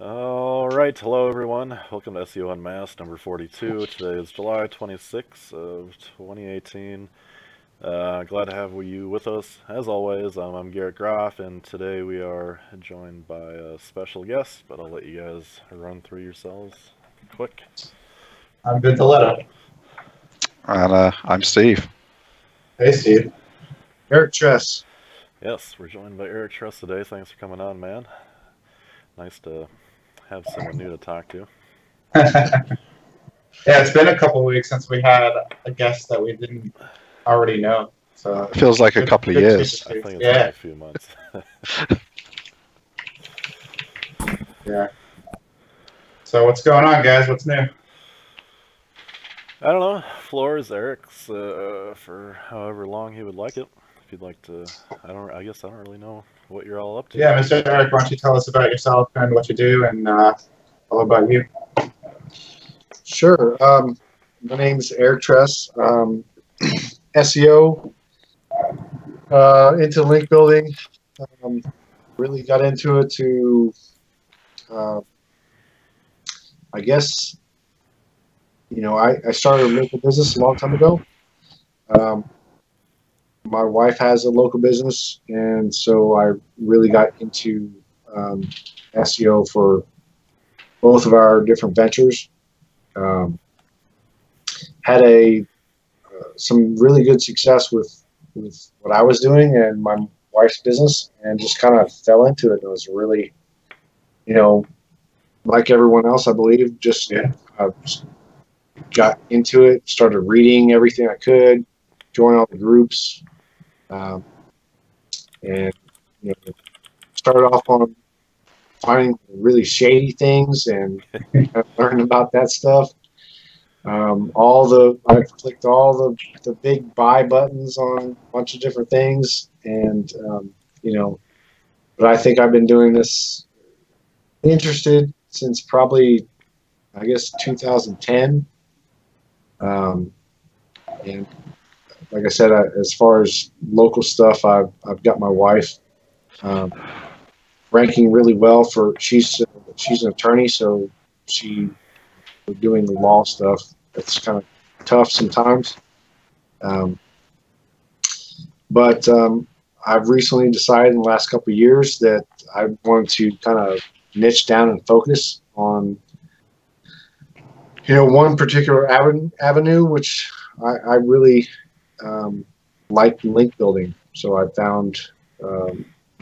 All right, hello everyone. Welcome to SEO UnMasked number 42. Today is July 26th of 2018. Glad to have you with us. As always, I'm Garrett Groff, and today we are joined by a special guest, but I'll let you guys run through yourselves quick. I'm Vintoletto. And I'm Steve. Hey, Steve. Eric Tress. Yes, we're joined by Eric Tress today. Thanks for coming on, man. Nice to have someone new to talk to. Yeah, it's been a couple of weeks since we had a guest that we didn't already know. So it feels like a couple of years. I think it's been a few months. Yeah. So what's going on, guys? What's new? I don't know. Floor is Eric's for however long he would like it. If you'd like to, I guess I don't really know what you're all up to. Yeah, Mr. Eric, why don't you tell us about yourself and what you do, and all about you? Sure. My name is Eric Tress. SEO into link building. Really got into it to, I guess, I started a local business a long time ago. My wife has a local business, and so I really got into SEO for both of our different ventures. Had some really good success with what I was doing and my wife's business, and just kind of fell into it. It was really, like everyone else, I believe, just got into it, started reading everything I could, join all the groups, and started off on finding really shady things and learning about that stuff. I clicked all the big buy buttons on a bunch of different things, and but I think I've been doing this interested since probably, I guess, 2010. And like I said, as far as local stuff, I've got my wife ranking really well for she's an attorney, so we're doing the law stuff. It's kind of tough sometimes, but I've recently decided in the last couple of years that I wanted to kind of niche down and focus on one particular avenue, which I really like link building. So I found a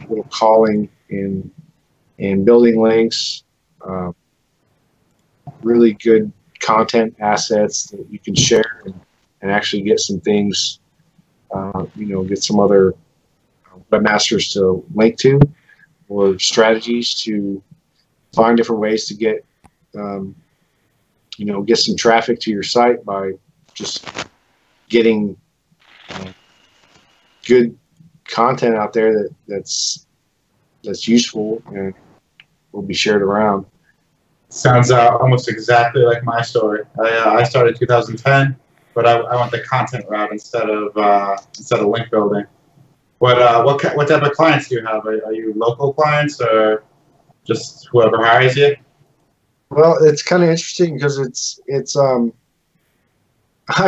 little calling in building links, really good content assets that you can share and actually get some things, get some other webmasters to link to, or strategies to find different ways to get, get some traffic to your site by just getting good content out there that's useful and will be shared around. Sounds almost exactly like my story. I started 2010, but I went the content route instead of link building. What type of clients do you have? Are you local clients or just whoever hires you? Well, it's kind of interesting because it's I've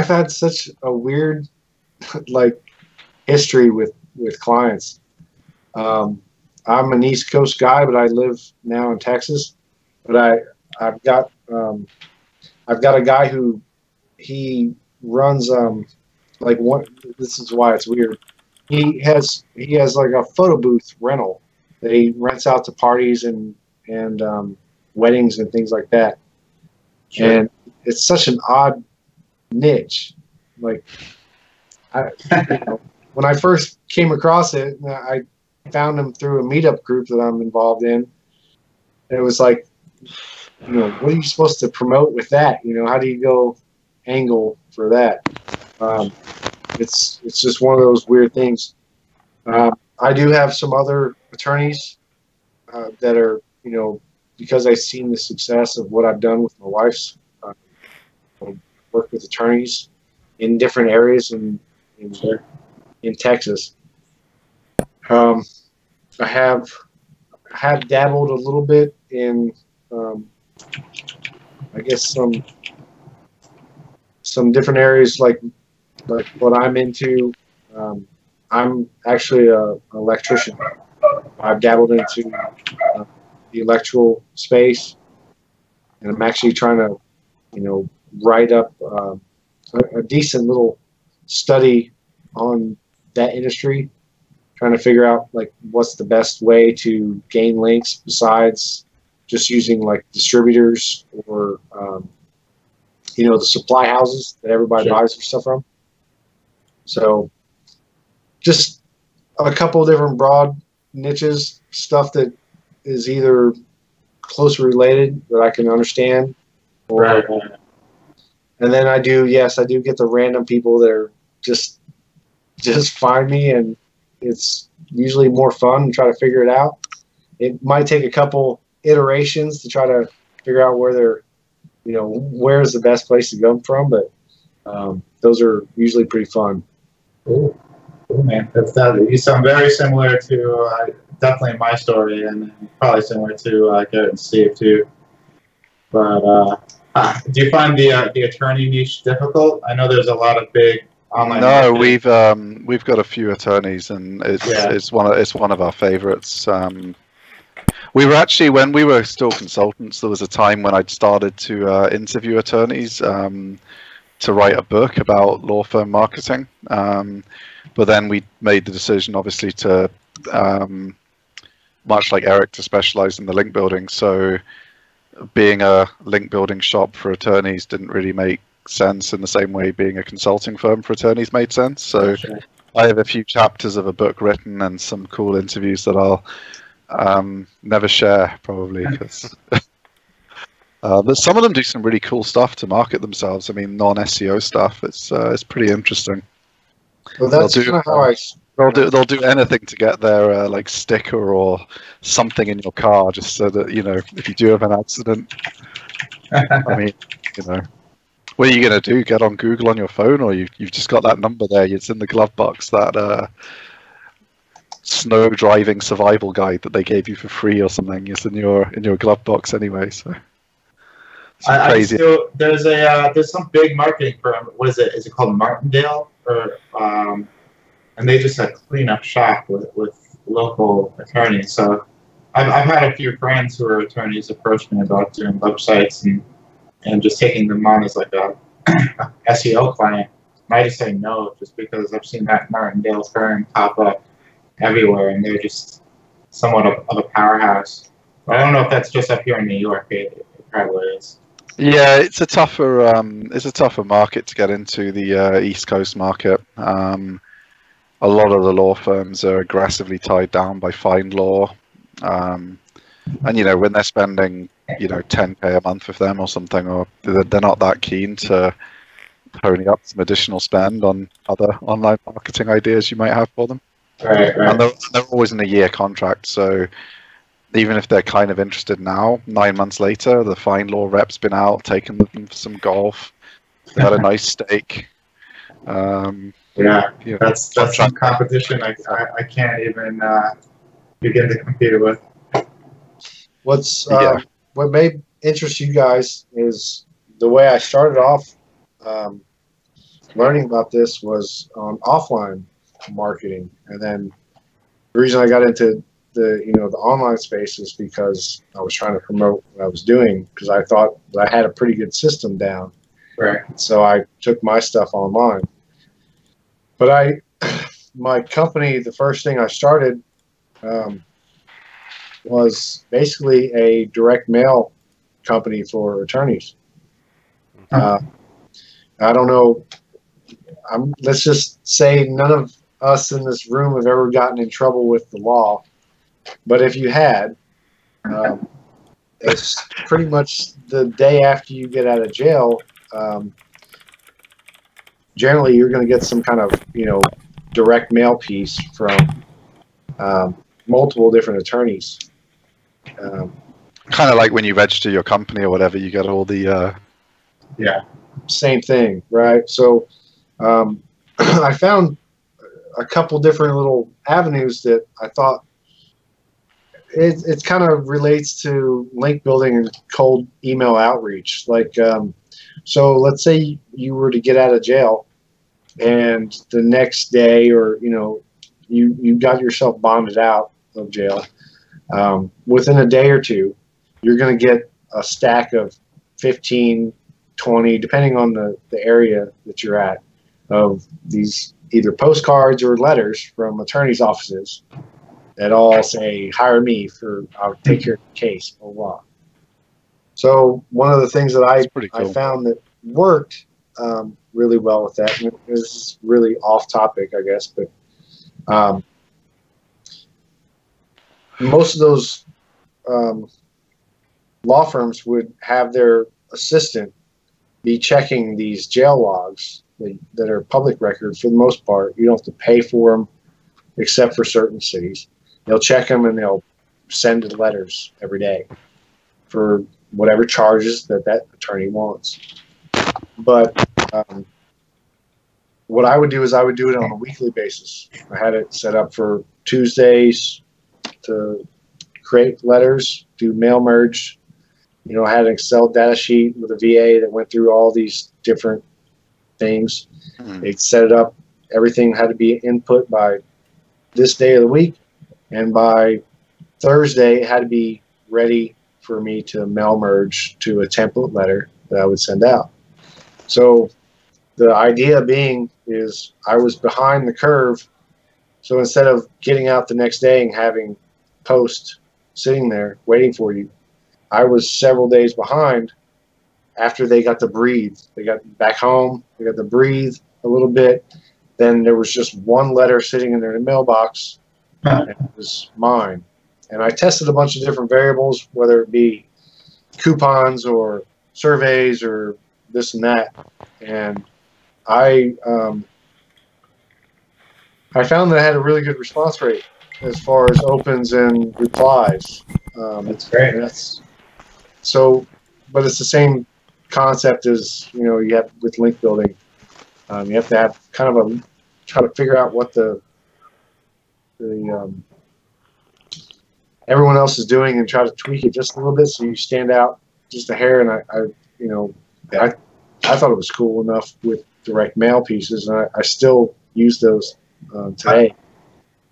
had such a weird history with clients. I'm an East Coast guy, but I live now in Texas. But I've got a guy who he runs this is why it's weird. He has like a photo booth rental that he rents out to parties and weddings and things like that. Sure. And it's such an odd niche. When I first came across it, I found him through a meetup group that I'm involved in. And it was like, what are you supposed to promote with that? How do you go angle for that? It's just one of those weird things. I do have some other attorneys that are, because I've seen the success of what I've done with my wife's, work with attorneys in different areas in Texas. I have dabbled a little bit in I guess some different areas like what I'm into. I'm actually an electrician. I've dabbled into the electrical space, and I'm actually trying to, write up a decent little study on that industry, trying to figure out like what's the best way to gain links besides just using like distributors or the supply houses that everybody buys their stuff from. So just a couple of different broad niches, stuff that is either closely related that I can understand, or and then I do get the random people that are just find me, and it's usually more fun to try to figure it out. It might take a couple iterations to try to figure out where they're, where's the best place to come from, but those are usually pretty fun. Cool, man. You sound very similar to definitely my story, and probably similar to Garrett and Steve too. But do you find the attorney niche difficult? I know there's a lot of big online. No, we've got a few attorneys, and it's one of our favorites. We were actually, when we were still consultants, there was a time when I'd started to interview attorneys to write a book about law firm marketing. But then we made the decision, obviously, to much like Eric, to specialize in the link building. So being a link building shop for attorneys didn't really make sense in the same way being a consulting firm for attorneys made sense. So I have a few chapters of a book written and some cool interviews that I'll never share, probably, because but some of them do some really cool stuff to market themselves. I mean, non-SEO stuff. It's pretty interesting. Well, that's kind of how they'll do anything to get their like sticker or something in your car, just so that if you do have an accident. I mean, what are you gonna do? Get on Google on your phone, or you've just got that number there? It's in the glove box, that snow driving survival guide that they gave you for free or something. It's in your glove box anyway. So crazy. There's some big marketing firm. What is it? Is it called Martindale? And they just clean up shop with local attorneys. So I've had a few friends who are attorneys approach me about doing websites and just taking them on as like a SEO client. I just say no, just because I've seen that Martindale firm pop up everywhere, and they're just somewhat of a powerhouse. But I don't know if that's just up here in New York. It probably is. Yeah, it's a tougher market to get into, the East Coast market. A lot of the law firms are aggressively tied down by fine law, and when they're spending $10K a month with them or something, or they're not that keen to pony up some additional spend on other online marketing ideas you might have for them. Right. And they're always in a year contract, so even if they're kind of interested now, 9 months later, the fine law rep's been out, taken them for some golf, they had a nice steak. That's some competition I can't even begin to compete with. What may interest you guys is the way I started off learning about this was on offline marketing, and then the reason I got into the online space is because I was trying to promote what I was doing, because I thought that I had a pretty good system down. Right. So I took my stuff online. But my company, the first thing I started was basically a direct mail company for attorneys. I don't know. Let's just say none of us in this room have ever gotten in trouble with the law. But if you had, it's pretty much the day after you get out of jail. Generally, you're going to get some kind of direct mail piece from multiple different attorneys. Kind of like when you register your company or whatever, you get all the same thing, right? So I found a couple different little avenues that I thought it kind of relates to link building and cold email outreach. Like, so let's say you were to get out of jail, and the next day, or you got yourself bonded out of jail. Within a day or two, you're going to get a stack of 15, 20, depending on the area that you're at, of these either postcards or letters from attorneys' offices that all say, hire me I'll take care of the case, blah, blah. So one of the things that I found that worked really well with that, and this is really off topic, I guess, but most of those law firms would have their assistant be checking these jail logs that are public record. For the most part, you don't have to pay for them except for certain cities. They'll check them and they'll send letters every day for whatever charges that attorney wants. But what I would do is I would do it on a weekly basis. I had it set up for Tuesdays to create letters, do mail merge. I had an Excel data sheet with a VA that went through all these different things. They'd set it up. Everything had to be input by this day of the week. And by Thursday, it had to be ready for me to mail merge to a template letter that I would send out. So the idea being is I was behind the curve. So instead of getting out the next day and having post sitting there waiting for you, I was several days behind after they got to breathe. They got back home, they got to breathe a little bit. Then there was just one letter sitting in their mailbox, and it was mine. And I tested a bunch of different variables, whether it be coupons or surveys or this and that. And I found that I had a really good response rate as far as opens and replies. That's great. But it's the same concept as you have with link building. You have to have kind of try to figure out what the everyone else is doing and try to tweak it just a little bit so you stand out just a hair. And I thought it was cool enough with direct mail pieces, and I still use those today.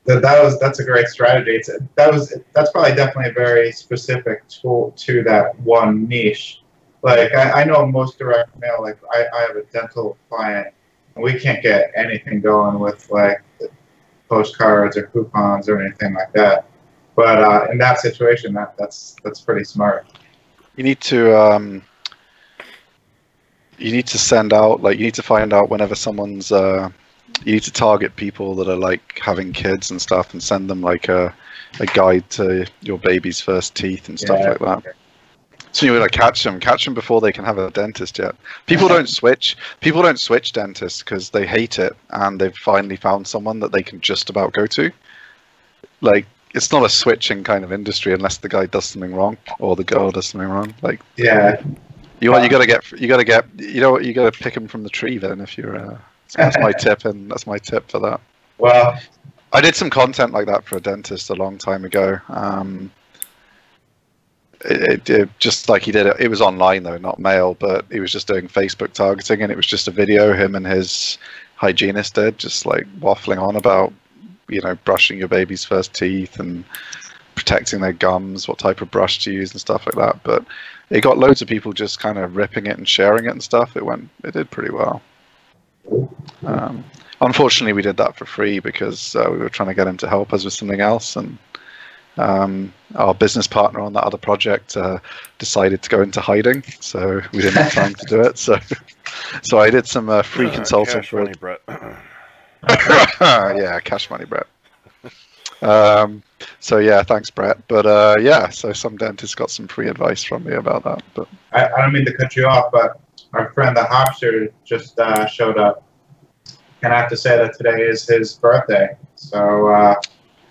That's a great strategy. That's probably definitely a very specific tool to that one niche. Like I know most direct mail. Like I have a dental client, and we can't get anything going with like postcards or coupons or anything like that. But in that situation, that's pretty smart. You need to send out, like, you need to find out whenever someone's you need to target people that are like having kids and stuff, and send them like a guide to your baby's first teeth and stuff like that. So you want to catch them before they can have a dentist yet. People don't switch dentists because they hate it, and they've finally found someone that they can just about go to. Like, it's not a switching kind of industry unless the guy does something wrong or the girl does something wrong. Like, you gotta pick them from the tree then. If you're that's my tip, and that's my tip for that. Well, I did some content like that for a dentist a long time ago. It just like he did it. It was online though, not mail, but he was just doing Facebook targeting, and it was just a video him and his hygienist did, just like waffling on about, brushing your baby's first teeth and protecting their gums, what type of brush to use and stuff like that. But it got loads of people just kind of ripping it and sharing it and stuff. It did pretty well. Unfortunately, we did that for free because we were trying to get him to help us with something else, and our business partner on that other project decided to go into hiding, so we didn't have time to do it. So I did some free consulting for money, Brett. Yeah, cash money, Brett. So yeah, thanks, Brett. But yeah, so some dentists got some free advice from me about that. But I don't mean to cut you off, but our friend the Hopster just showed up, and I have to say that today is his birthday. So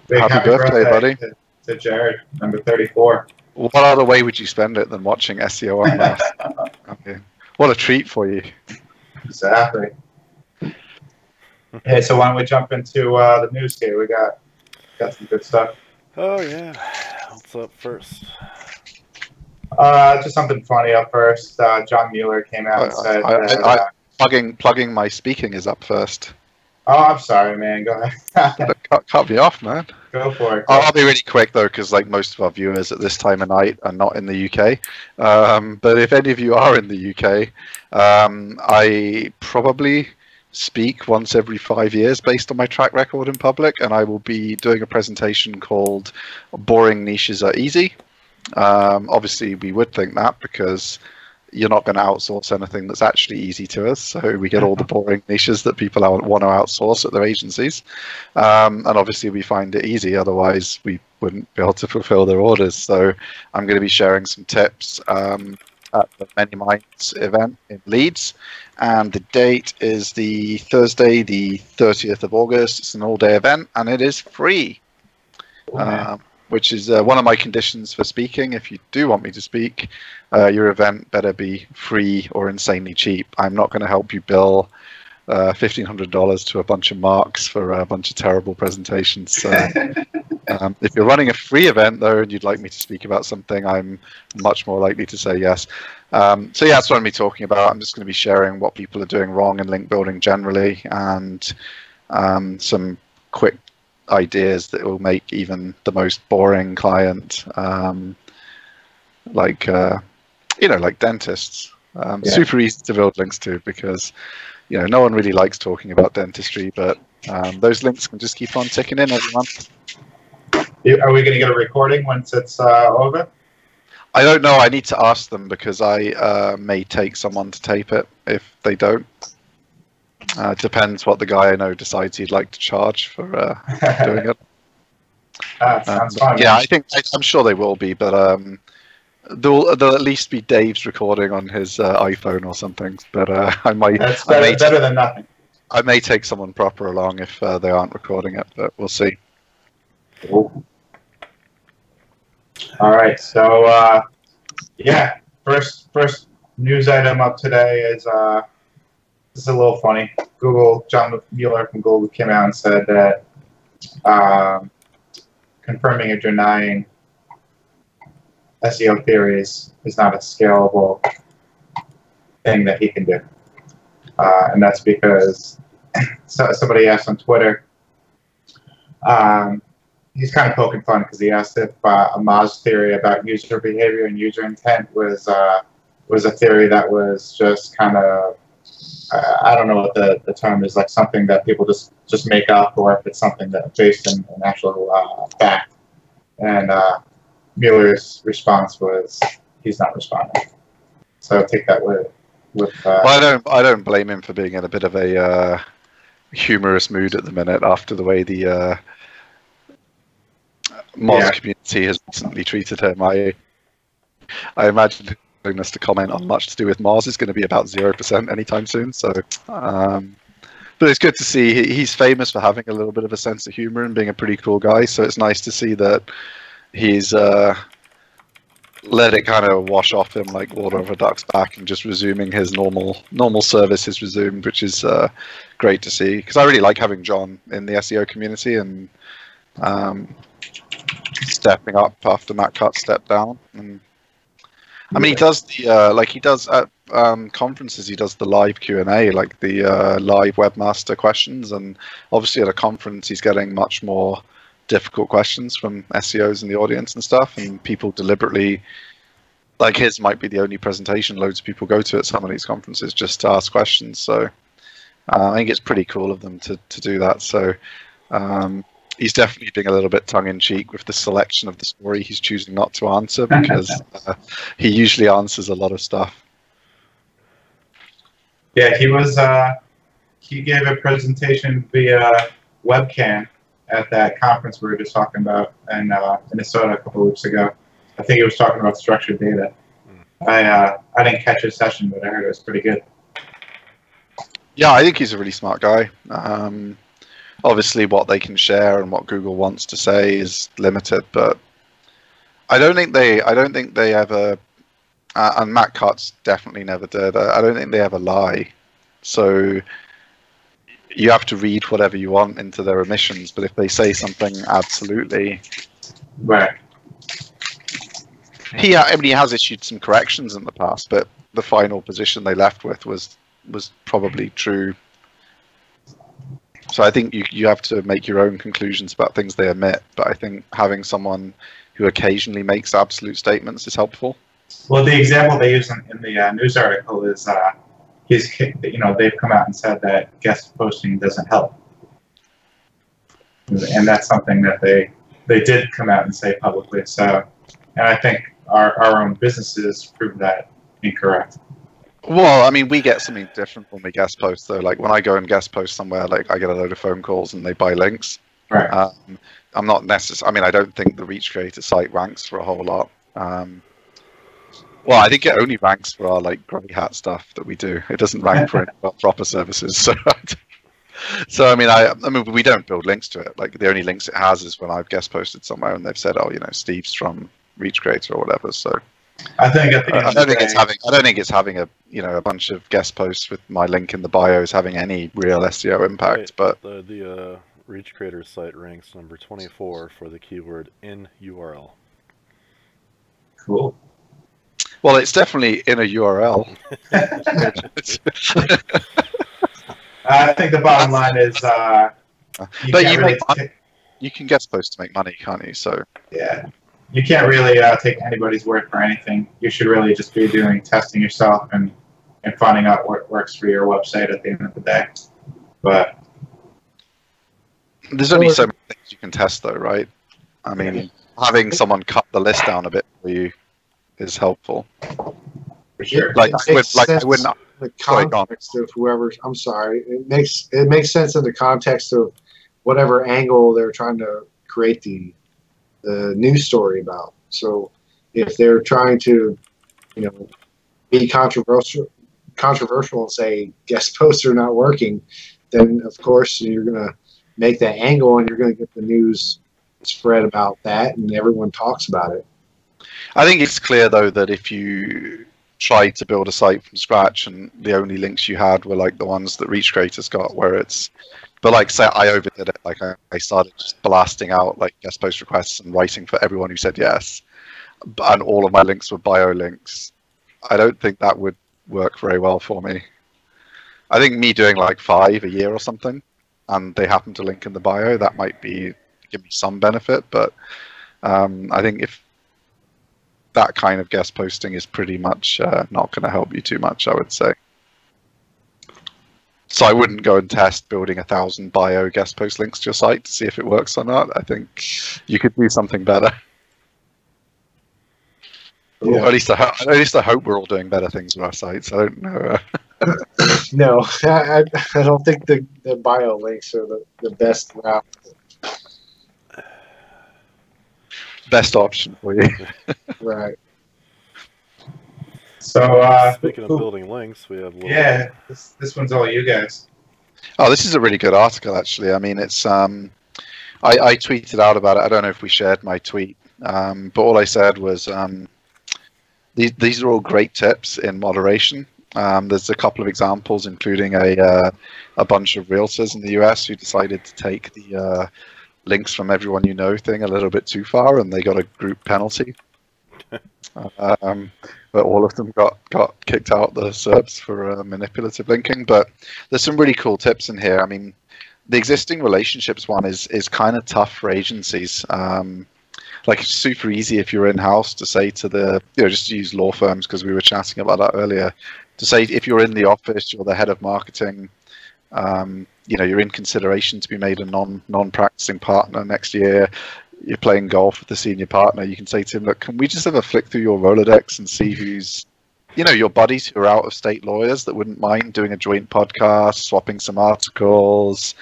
big happy birthday, buddy. To Jared, number 34. What other way would you spend it than watching SEO UnMasked? Okay. What a treat for you. Exactly. Hey, so why don't we jump into the news here? We got some good stuff. Oh yeah, let's What's up first? Just something funny up first. John Mueller came out and said that, plugging my speaking is up first. Oh, I'm sorry, man. Go ahead. Cut me off, man. Go for it. I'll be really quick though, because like most of our viewers at this time of night are not in the UK. But if any of you are in the UK, I probably speak once every 5 years based on my track record in public, and I will be doing a presentation called "Boring Niches Are Easy." Obviously, we would think that because you're not going to outsource anything that's actually easy to us. So we get all the boring niches that people want to outsource at their agencies. And obviously we find it easy, otherwise we wouldn't be able to fulfill their orders. So I'm going to be sharing some tips at the Many Minds event in Leeds. And the date is the Thursday, the 30th of August. It's an all-day event and it is free. Which is one of my conditions for speaking. If you do want me to speak, your event better be free or insanely cheap. I'm not going to help you bill $1,500 to a bunch of marks for a bunch of terrible presentations. So, if you're running a free event, though, and you'd like me to speak about something, I'm much more likely to say yes. So yeah, that's what I'm going to be talking about. I'm just going to be sharing what people are doing wrong in link building generally, and some quick ideas that will make even the most boring client, like dentists, super easy to build links to, because no one really likes talking about dentistry, but those links can just keep on ticking in every month. Are we going to get a recording once it's over? I don't know. I need to ask them, because I may take someone to tape it if they don't. Depends what the guy I know decides he'd like to charge for doing it. Sounds fun. Yeah, I'm sure they will be, but there'll at least be Dave's recording on his iPhone or something. But I might. That's better than nothing. I may take someone proper along if they aren't recording it, but we'll see. Cool. All right, so yeah, first news item up today is this is a little funny. John Mueller from Google came out and said that confirming or denying SEO theories is not a scalable thing that he can do, and that's because somebody asked on Twitter. He's kind of poking fun because he asked if a Moz theory about user behavior and user intent was a theory that was just kind of, I don't know what the term is, like something that people just make up, or if it's something that's based in actual fact. And Mueller's response was he's not responding. So take that with. Well, I don't blame him for being in a bit of a humorous mood at the minute after the way the Moz community has recently treated him. I imagine his willingness to comment on much to do with Moz is going to be about 0% anytime soon. So, but it's good to see. He's famous for having a little bit of a sense of humor and being a pretty cool guy. So it's nice to see that he's let it kind of wash off him like water off a duck's back, and just resuming his normal service is resumed, which is great to see, because I really like having John in the SEO community, and stepping up after Matt Cut stepped down. And I mean, he does the he does at conferences, he does the live Q&A, like the live webmaster questions, and obviously at a conference he's getting much more difficult questions from SEOs in the audience and stuff, and people deliberately, like his might be the only presentation loads of people go to at some of these conferences just to ask questions. So I think it's pretty cool of them to do that. So he's definitely being a little bit tongue-in-cheek with the selection of the story he's choosing not to answer, because he usually answers a lot of stuff. Yeah, he gave a presentation via webcam at that conference we were just talking about in Minnesota a couple of weeks ago. I think he was talking about structured data. I didn't catch his session, but I heard it was pretty good. Yeah, I think he's a really smart guy. Obviously, what they can share and what Google wants to say is limited, but I don't think they ever. And Matt Cutts definitely never did. I don't think they ever lie. So you have to read whatever you want into their omissions, but if they say something absolutely right, I mean, he has issued some corrections in the past, but the final position they left with was probably true. So I think you have to make your own conclusions about things they omit, but I think having someone who occasionally makes absolute statements is helpful. Well, the example they use in the news article is they've come out and said that guest posting doesn't help, and that's something that they did come out and say publicly. So, and I think our own businesses prove that incorrect. Well, I mean, we get something different when we guest post, though. Like when I go and guest post somewhere, like I get a load of phone calls and they buy links. Right. I'm not necessarily. I mean, I don't think the Reach Creator site ranks for a whole lot. Well, I think it only ranks for our like grubby hat stuff that we do. It doesn't rank for any of our proper services. So I mean, we don't build links to it. Like the only links it has is when I've guest posted somewhere and they've said, oh, Steve's from Reach Creator or whatever. So I think I don't think it's having a bunch of guest posts with my link in the bio is having any real SEO impact. Right, but the Reach Creator site ranks number 24 for the keyword in URL. Cool. Well, it's definitely in a URL. I think the bottom line is you can guest post to make money, can't you? So yeah, you can't really take anybody's word for anything. You should really just be doing testing yourself and finding out what works for your website at the end of the day. But there's only so many things you can test, though, right? I mean, having someone cut the list down a bit for you is helpful. For sure. The context of whoever. I'm sorry. It makes sense in the context of whatever angle they're trying to create the news story about. So if they're trying to, be controversial and say guest posts are not working, then of course you're gonna make that angle and you're gonna get the news spread about that and everyone talks about it. I think it's clear though that if you tried to build a site from scratch and the only links you had were like the ones that Reach Creators got, but like say I overdid it, like I started just blasting out like guest post requests and writing for everyone who said yes, and all of my links were bio links. I don't think that would work very well for me. I think me doing like 5 a year or something and they happen to link in the bio, that might give me some benefit, but I think if that kind of guest posting is pretty much not going to help you too much, I would say. So I wouldn't go and test building 1,000 bio guest post links to your site to see if it works or not. I think you could do something better. Yeah. Or at least I hope we're all doing better things with our sites. I don't know. No, I don't think the bio links are the best route. Best option for you. Right. So speaking of building links, we have this one's all you guys. Oh, this is a really good article actually. I mean, it's I tweeted out about it. I don't know if we shared my tweet, but all I said was these are all great tips in moderation. There's a couple of examples, including a bunch of realtors in the US who decided to take the links from everyone you know thing a little bit too far, and they got a group penalty. But all of them got kicked out the SERPs for manipulative linking. But there's some really cool tips in here. I mean, the existing relationships one is kind of tough for agencies. Like it's super easy if you're in-house to say to the, just to use law firms because we were chatting about that earlier, to say if you're in the office, you're the head of marketing, you're in consideration to be made a non-practicing partner next year. You're playing golf with the senior partner. You can say to him, look, can we just have a flick through your Rolodex and see who's, your buddies who are out-of-state lawyers that wouldn't mind doing a joint podcast, swapping some articles,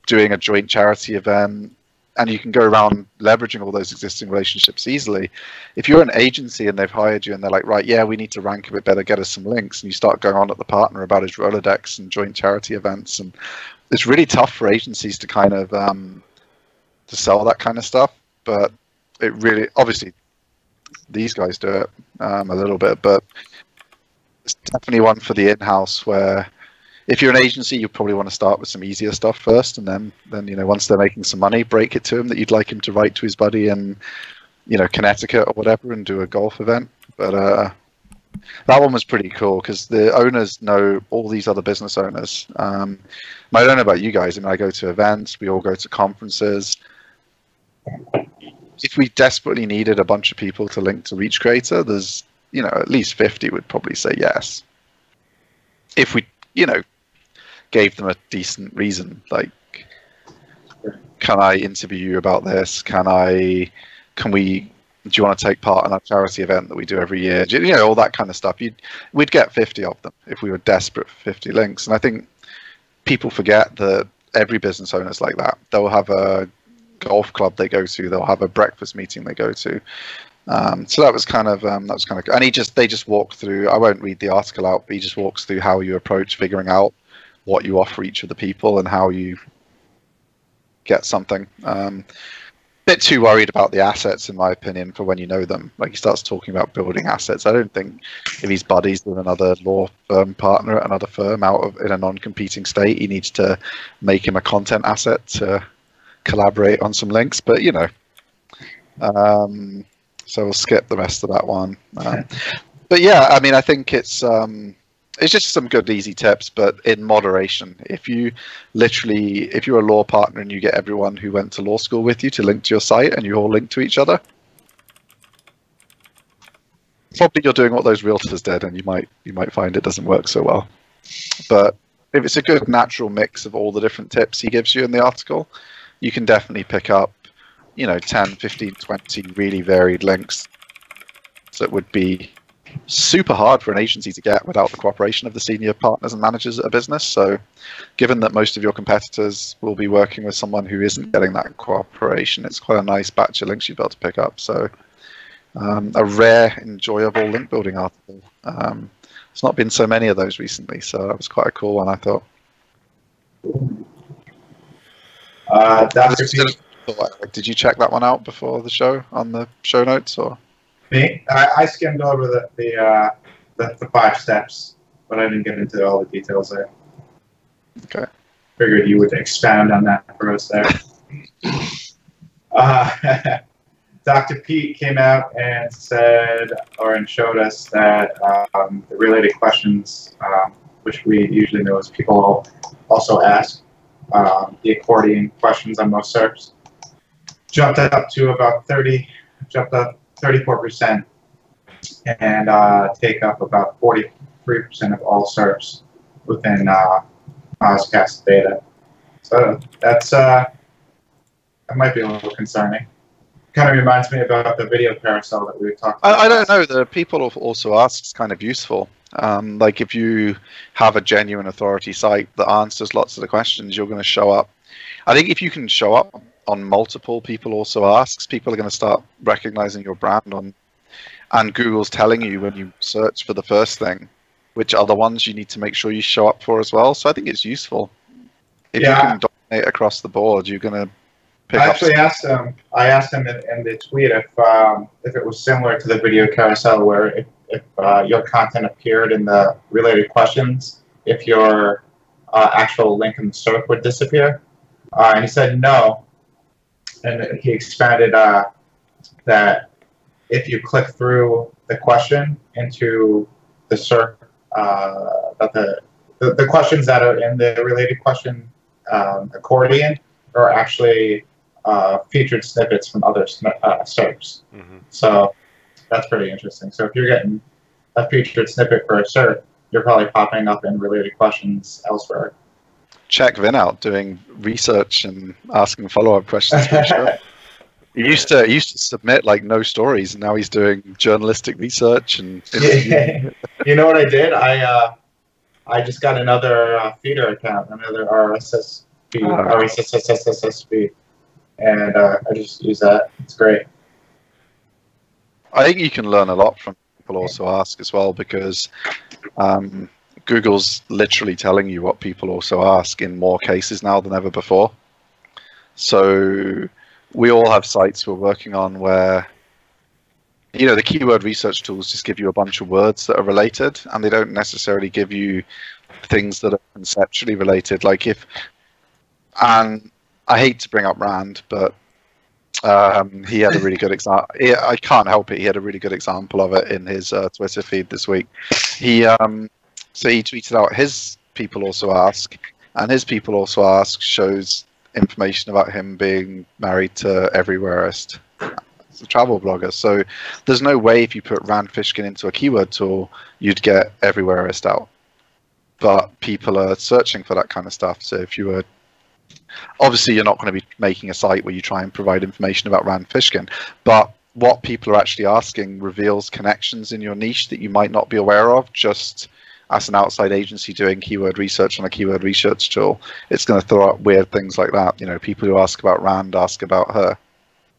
doing a joint charity event, and you can go around leveraging all those existing relationships easily. If you're an agency and they've hired you and they're like, right, yeah, we need to rank a bit better, get us some links, and you start going on at the partner about his Rolodex and joint charity events, and it's really tough for agencies to kind of to sell that kind of stuff. But it really, obviously, these guys do it a little bit, but it's definitely one for the in-house where if you're an agency, you probably want to start with some easier stuff first, and then once they're making some money, break it to him that you'd like him to write to his buddy and you know, Connecticut or whatever and do a golf event. But that one was pretty cool because the owners know all these other business owners. I don't know about you guys. I mean, I go to events, we all go to conferences. If we desperately needed a bunch of people to link to Reach Creator, there's, you know, at least 50 would probably say yes. If we, you know, gave them a decent reason, like, can I interview you about this? Do you want to take part in our charity event that we do every year? You know, all that kind of stuff. We'd get 50 of them if we were desperate for 50 links. And I think people forget that every business owner is like that. They'll have a golf club they go to. They'll have a breakfast meeting they go to. So that was kind of and they just walk through. I won't read the article out, but he just walks through how you approach figuring out what you offer each of the people and how you get something. Bit too worried about the assets, in my opinion, for when you know them. Like, he starts talking about building assets. I don't think if he's buddies with another law firm partner at another firm in a non-competing state, he needs to make him a content asset to collaborate on some links. But, you know, so we'll skip the rest of that one. But yeah, I mean, I think it's just some good, easy tips, but in moderation. If you're a law partner and you get everyone who went to law school with you to link to your site and you all link to each other, probably you're doing what those realtors did, and you might find it doesn't work so well. But if it's a good natural mix of all the different tips he gives you in the article, you can definitely pick up, you know, 10, 15, 20 really varied links that would be super hard for an agency to get without the cooperation of the senior partners and managers at a business. So given that most of your competitors will be working with someone who isn't getting that cooperation, it's quite a nice batch of links you've got to pick up. So a rare, enjoyable link building article. There's not been so many of those recently, so that was quite a cool one, I thought. Did you check that one out before the show on the show notes, or? Me? I skimmed over the 5 steps, but I didn't get into all the details there. Okay. Figured you would expound on that for us there. Dr. Pete came out and showed us that the related questions, which we usually know as people also ask, the accordion questions on most SERPs, jumped up to about 34%, and take up about 43% of all SERPs within Ozcast data. So that might be a little concerning. Kind of reminds me about the video carousel that we were talking about. I don't know. The people also ask is kind of useful. Like, if you have a genuine authority site that answers lots of the questions, you're going to show up. I think if you can show up on multiple people also asks, people are going to start recognizing your brand on, and Google's telling you when you search for the first thing, which are the ones you need to make sure you show up for as well. So I think it's useful. If you can dominate across the board, you're going to pick up. I asked him in the tweet if it was similar to the video carousel, where if your content appeared in the related questions, if your actual link in the SERP would disappear. And he said no. And he expanded that if you click through the question into the SERP, that the questions that are in the related question accordion are actually featured snippets from other SERPs. Mm-hmm. So that's pretty interesting. So if you're getting a featured snippet for a SERP, you're probably popping up in related questions elsewhere. Check Vin out doing research and asking follow-up questions for sure. He used to submit like no stories, and now he's doing journalistic research and You know what I did? I just got another feeder account, another RSS feed, RSS feed, and I just use that. It's great. I think you can learn a lot from people also ask as well, because Google's literally telling you what people also ask in more cases now than ever before. So we all have sites we're working on where, you know, the keyword research tools just give you a bunch of words that are related, and they don't necessarily give you things that are conceptually related. Like and I hate to bring up Rand, but He had a really good example. I can't help it. He had a really good example of it in his Twitter feed this week. He so he tweeted out his people also ask, and his people also ask shows information about him being married to Everywhereist. It's a travel blogger. So there's no way if you put Rand Fishkin into a keyword tool, you'd get Everywhereist out. But people are searching for that kind of stuff. So if you were, obviously you're not going to be making a site where you try and provide information about Rand Fishkin, but what people are actually asking reveals connections in your niche that you might not be aware of. Just as an outside agency doing keyword research on a keyword research tool, it's going to throw up weird things like that. You know, people who ask about Rand ask about her.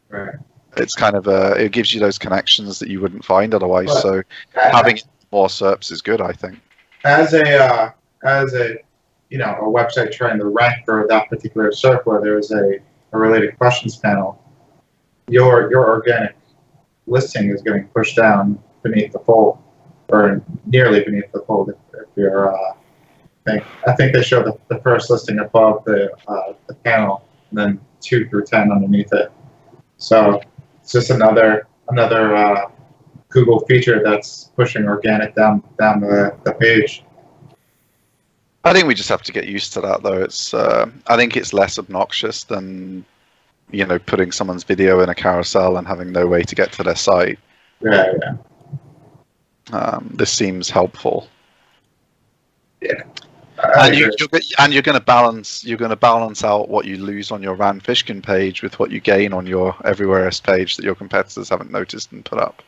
Right. It's kind of it gives you those connections that you wouldn't find otherwise. But so having more SERPs is good, I think. As a you know, a website trying to rank for that particular SERP where there's a related questions panel, your organic listing is getting pushed down beneath the fold, or nearly beneath the fold. If you're, I think they show the first listing above the panel, and then 2 through 10 underneath it. So it's just another Google feature that's pushing organic down the page. I think we just have to get used to that, though. It's I think it's less obnoxious than, you know, putting someone's video in a carousel and having no way to get to their site. Yeah. This seems helpful. Yeah. And you're going to balance out what you lose on your Rand Fishkin page with what you gain on your Everywhereist page that your competitors haven't noticed and put up.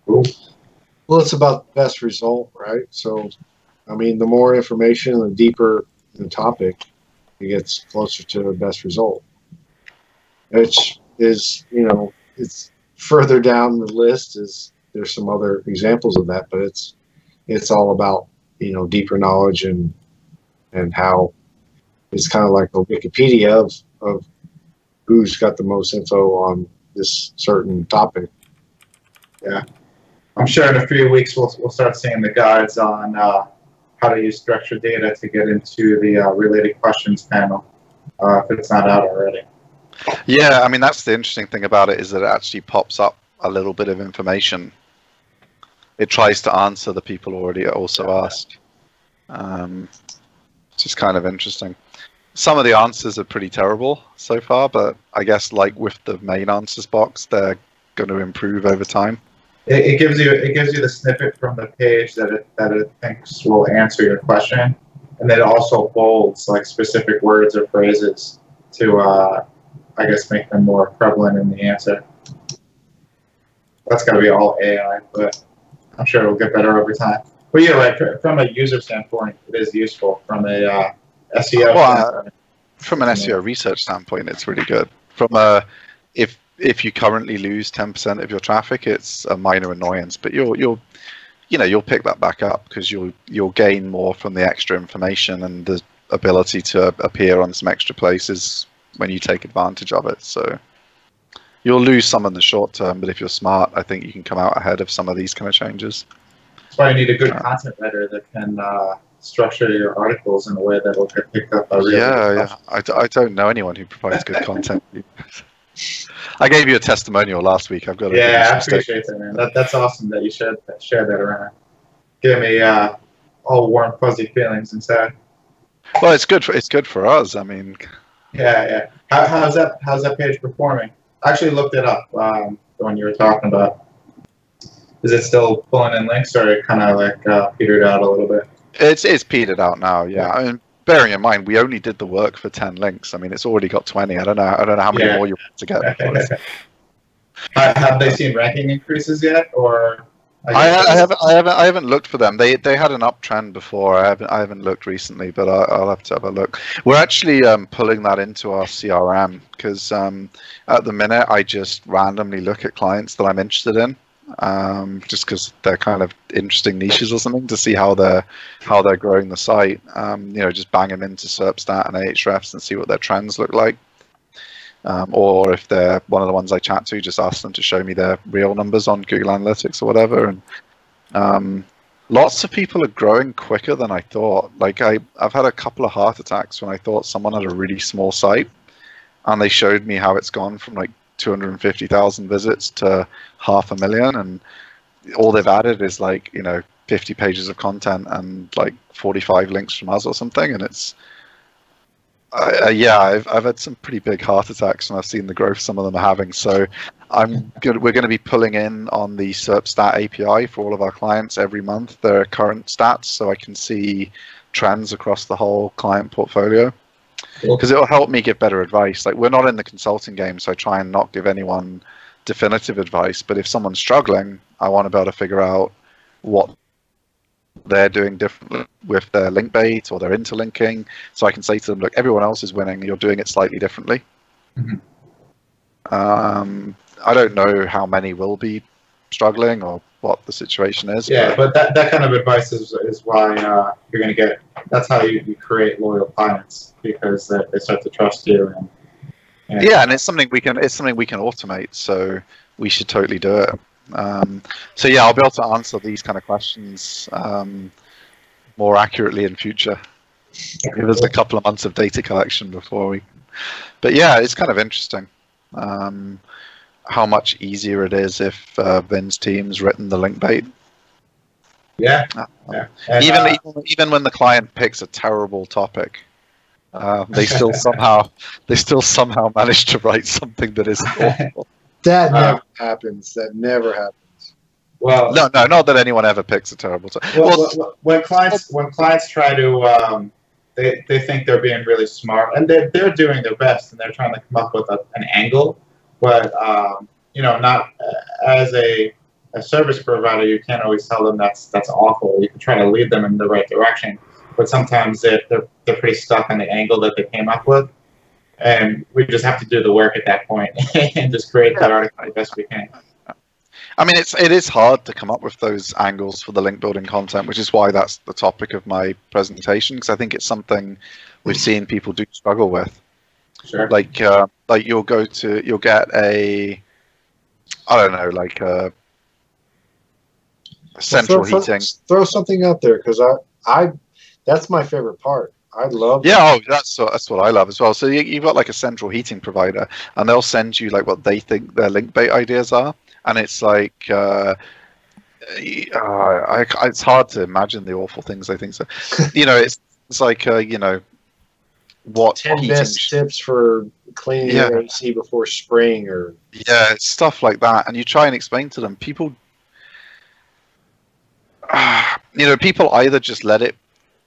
Cool. Well, it's about the best result, right? So, I mean, the more information, the deeper the topic, it gets closer to the best result. Which is, you know, it's further down the list. There's some other examples of that, but it's all about, you know, deeper knowledge and how it's kind of like a Wikipedia of who's got the most info on this certain topic. Yeah. I'm sure in a few weeks we'll start seeing the guides on how to use structured data to get into the related questions panel, if it's not out already. Yeah, I mean, that's the interesting thing about it, is that it actually pops up a little bit of information. It tries to answer the people already also asked. It's just kind of interesting. Some of the answers are pretty terrible so far, but I guess like with the main answers box, they're going to improve over time. It gives you the snippet from the page that it thinks will answer your question, and then it also bolds like specific words or phrases to I guess make them more prevalent in the answer. That's got to be all AI, but I'm sure it'll get better over time. But yeah, right. From a user standpoint, it is useful. From a SEO standpoint, from an SEO research standpoint, it's really good. From a if you currently lose 10% of your traffic, it's a minor annoyance, but you'll pick that back up because you'll gain more from the extra information and the ability to appear on some extra places when you take advantage of it. So you'll lose some in the short term, but if you're smart, I think you can come out ahead of some of these kind of changes. That's why you need a good content writer that can structure your articles in a way that will get picked up by real. Yeah. I don't know anyone who provides good content. I gave you a testimonial last week. I've got to. Yeah, I appreciate that, man. That's awesome that you shared that around. Give me all warm, fuzzy feelings inside. Well, it's good for us. I mean. Yeah. How's that page performing? I actually looked it up. The one you were talking about. Is it still pulling in links, or it kind of like petered out a little bit? It's petered out now. Yeah. I mean, bearing in mind, we only did the work for 10 links. I mean, it's already got 20. I don't know how many more you want to get. Have they seen ranking increases yet, or? I haven't looked for them. They had an uptrend before. I haven't looked recently, but I'll have to have a look. We're actually pulling that into our CRM because at the minute I just randomly look at clients that I'm interested in. Just because they're kind of interesting niches or something, to see how they're growing the site. Just bang them into SERPstat and Ahrefs and see what their trends look like. Or if they're one of the ones I chat to, just ask them to show me their real numbers on Google Analytics or whatever. And lots of people are growing quicker than I thought. Like I've had a couple of heart attacks when I thought someone had a really small site, and they showed me how it's gone from like 250,000 visits to 500,000, and all they've added is like 50 pages of content and like 45 links from us or something, and it's yeah, I've had some pretty big heart attacks when I've seen the growth some of them are having. So we're going to be pulling in on the SERP stat API for all of our clients every month, their current stats, so I can see trends across the whole client portfolio. Because it will help me give better advice. Like, we're not in the consulting game, so I try and not give anyone definitive advice. But if someone's struggling, I want to be able to figure out what they're doing differently with their link bait or their interlinking, so I can say to them, look, everyone else is winning, you're doing it slightly differently. Mm-hmm. I don't know how many will be struggling or what the situation is. Yeah, but that kind of advice is why you're going to get, that's how you create loyal clients, because they start to trust you. And yeah, and it's something we can automate, so we should totally do it. So yeah, I'll be able to answer these kind of questions more accurately in future. Give us a couple of months of data collection before we. But yeah, it's kind of interesting how much easier it is if Vin's team's written the link bait. Yeah. Yeah. And, even when the client picks a terrible topic, they still somehow manage to write something that isn't awful. That never happens. That never happens. Well, no, not that anyone ever picks a terrible topic. Well, when clients try to, they think they're being really smart, and they're doing their best, and they're trying to come up with an angle, but not as a service provider, you can't always tell them that's awful. You can try to lead them in the right direction, but sometimes they're pretty stuck on the angle that they came up with, and we just have to do the work at that point and just create that article the best we can. I mean, it is hard to come up with those angles for the link building content, which is why that's the topic of my presentation, because I think it's something we've seen people do struggle with. Sure. Like you'll get a, I don't know, like a central heating. Throw something out there, because I that's my favorite part. I love. Yeah, that's what I love as well. So you've got like a central heating provider, and they'll send you like what they think their link bait ideas are, and it's like it's hard to imagine the awful things they think. So it's like what 10 best tips for cleaning your AC before spraying, or stuff like that, and you try and explain to them. People either just let it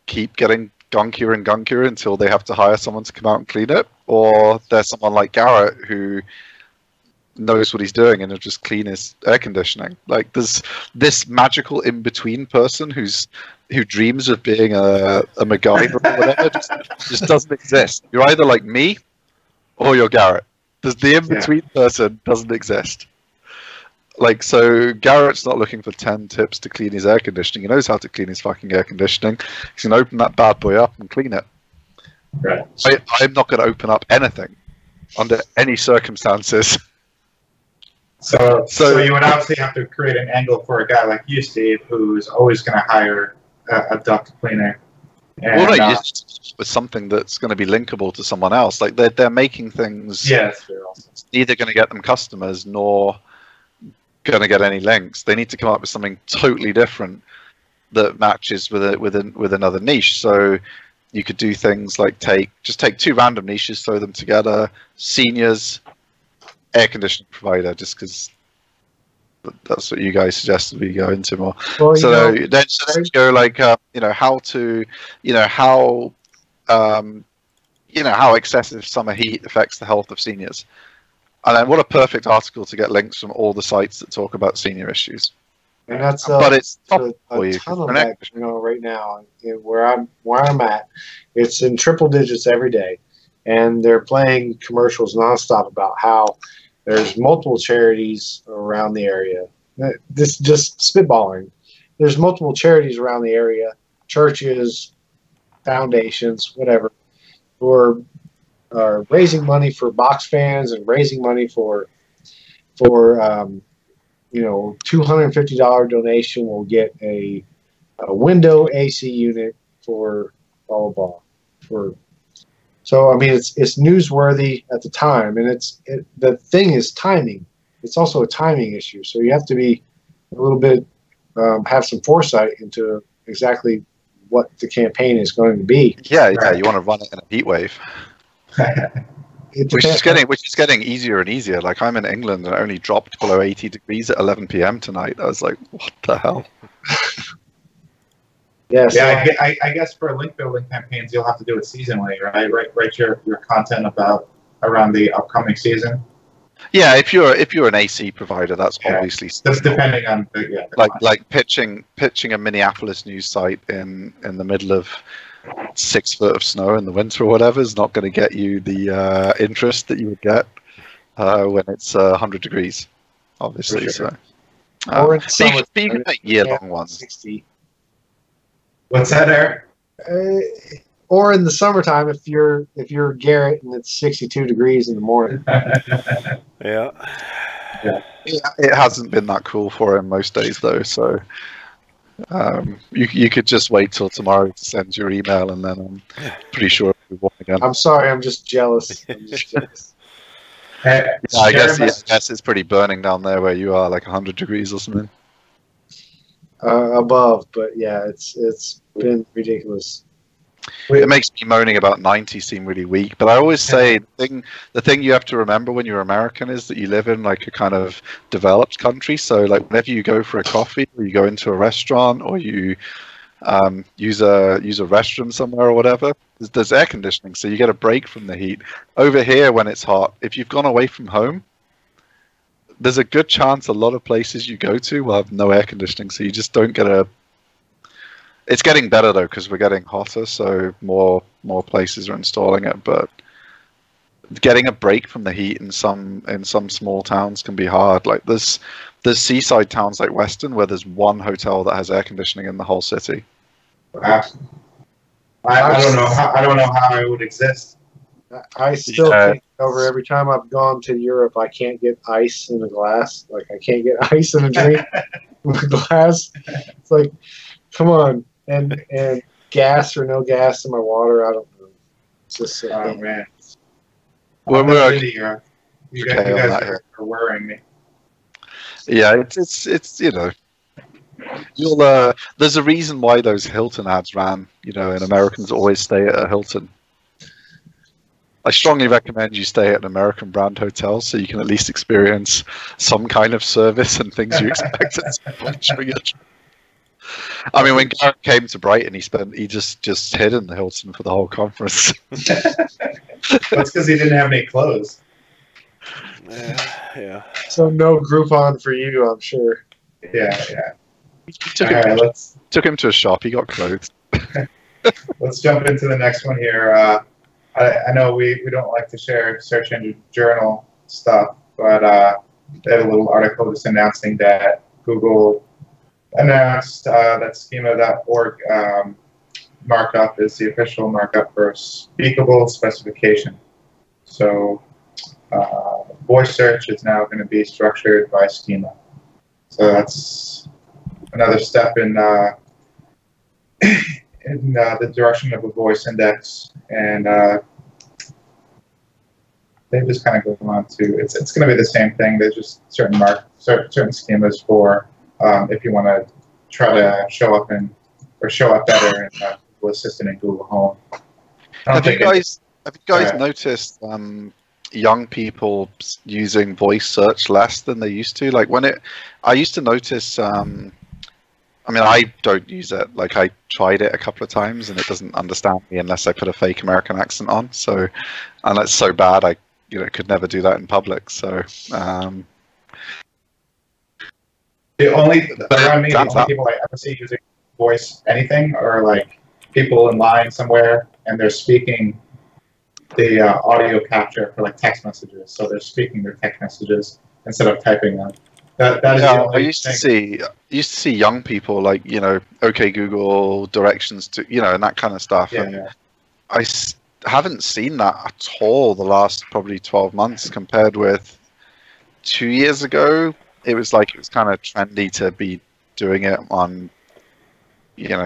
keep getting gunkier and gunkier until they have to hire someone to come out and clean it, or there's someone like Garrett who knows what he's doing and will just clean his air conditioning. Like, there's this magical in-between person who dreams of being a MacGyver or whatever just doesn't exist. You're either like me or you're Garrett. The in-between person doesn't exist. Like, so Garrett's not looking for 10 tips to clean his air conditioning. He knows how to clean his fucking air conditioning. He's going to open that bad boy up and clean it. Right. I'm not going to open up anything under any circumstances. So you would obviously have to create an angle for a guy like you, Steve, who's always going to hire a duct cleaner. And, well, no, with something that's going to be linkable to someone else. Like, they're making things. Yeah, that's true. Neither going to get them customers nor going to get any links. They need to come up with something totally different that matches with another niche. So you could do things like take two random niches, throw them together. Seniors, air conditioning provider, just because that's what you guys suggested we go into more. Well, then you go like how excessive summer heat affects the health of seniors. And then what a perfect article to get links from all the sites that talk about senior issues. And that's but it's a ton of that, right now where I'm at. It's in triple digits every day, and they're playing commercials nonstop about how there's multiple charities around the area. This just spitballing. There's multiple charities around the area, churches, foundations, whatever, who are raising money for box fans and raising money for $250 donation will get a a window AC unit for blah blah blah. So I mean, it's newsworthy at the time, and the thing is timing. It's also a timing issue, so you have to be a little bit have some foresight into exactly what the campaign is going to be. Yeah, you want to run it in a heat wave. Which is getting easier and easier. Like, I'm in England and it only dropped below 80 degrees at 11 p.m. tonight. I was like, what the hell? Yeah, I guess for link building campaigns, you'll have to do it seasonally, right? Write your content around the upcoming season. Yeah, if you're an AC provider, that's obviously just depending on the like pitching a Minneapolis news site in the middle of 6 foot of snow in the winter or whatever is not going to get you the interest that you would get when it's 100 degrees, obviously. Sure. So, or in summer, but you can make year-long ones. 60. What's that, Eric? Or in the summertime, if you're Garrett and it's 62 degrees in the morning. Yeah. It hasn't been that cool for him most days though, so you could just wait till tomorrow to send your email, and then I'm pretty sure it'll be warm again. I'm sorry, I'm just jealous. I guess it's pretty burning down there where you are, like 100 degrees or something. Above, but yeah, it's been ridiculous. It makes me moaning about 90 seem really weak, but I always say the thing you have to remember when you're American is that you live in like a kind of developed country. So like whenever you go for a coffee, or you go into a restaurant, or you use a restroom somewhere or whatever, there's air conditioning, so you get a break from the heat. Over here, when it's hot, if you've gone away from home, there's a good chance a lot of places you go to will have no air conditioning, so you just don't get a. It's getting better though because we're getting hotter, so more places are installing it. But getting a break from the heat in some small towns can be hard. Like there's seaside towns like Weston where there's one hotel that has air conditioning in the whole city. Wow. I don't know how I would exist. I still think over every time I've gone to Europe, I can't get ice in a glass. Like I can't get ice in a drink with a glass. It's like, come on. And gas or no gas in my water, I don't know. It's just oh man. Well, you guys are worrying me. Yeah, it's you know, there's a reason why those Hilton ads ran. You know, and Americans always stay at a Hilton. I strongly recommend you stay at an American brand hotel so you can at least experience some kind of service and things you expect during your trip. I mean, when Garrett came to Brighton, he just hid in the Hilton for the whole conference. That's because he didn't have any clothes. Yeah. So no Groupon for you, I'm sure. Yeah. Took him to a shop. He got clothes. Let's jump into the next one here. I know we don't like to share search engine journal stuff, but they had a little article just announcing that Google announced that schema.org markup is the official markup for speakable specification. So voice search is now going to be structured by schema. So that's another step in the direction of a voice index, and they just kind of go on to it's going to be the same thing. There's just certain schemas for if you want to try to show up better in Google Assistant and Google Home. Have you guys noticed young people using voice search less than they used to? Like I used to notice. I mean, I don't use it. Like I tried it a couple of times, and it doesn't understand me unless I put a fake American accent on. So, and it's so bad, I could never do that in public. So. The only people I ever see using voice anything are like people in line somewhere and they're speaking the audio capture for like text messages. So they're speaking their text messages instead of typing them. That is the only I used to see young people like, OK Google, directions to, and that kind of stuff. Yeah. I haven't seen that at all the last probably 12 months compared with 2 years ago. It was kind of trendy to be doing it on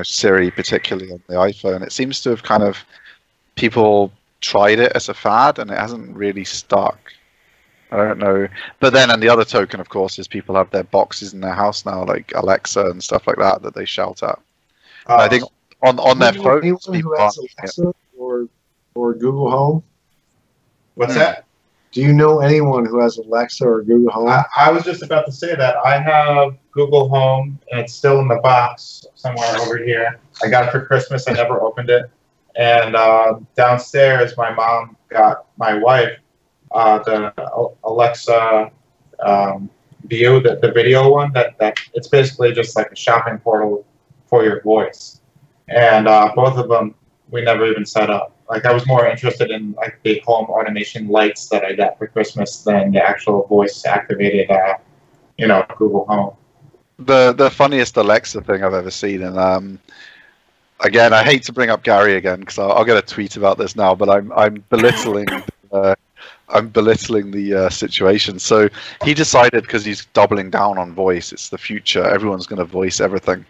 Siri, particularly on the iPhone. It seems to have kind of, people tried it as a fad and it hasn't really stuck. I don't know. But then on the other token, of course, is people have their boxes in their house now, like Alexa and stuff like that they shout at. I think on their phones, anyone who has Alexa or Google Home? What's that? Do you know anyone who has Alexa or Google Home? I was just about to say that. I have Google Home, and it's still in the box somewhere over here. I got it for Christmas. I never opened it. And downstairs, my mom got my wife the Alexa View, the video one. That it's basically just like a shopping portal for your voice. And both of them we never even set up. Like, I was more interested in like the home automation lights that I got for Christmas than the actual voice activated, Google Home. The funniest Alexa thing I've ever seen, and again, I hate to bring up Gary again because I'll get a tweet about this now, but I'm belittling. I'm belittling the situation. So he decided, because he's doubling down on voice, it's the future. Everyone's going to voice everything.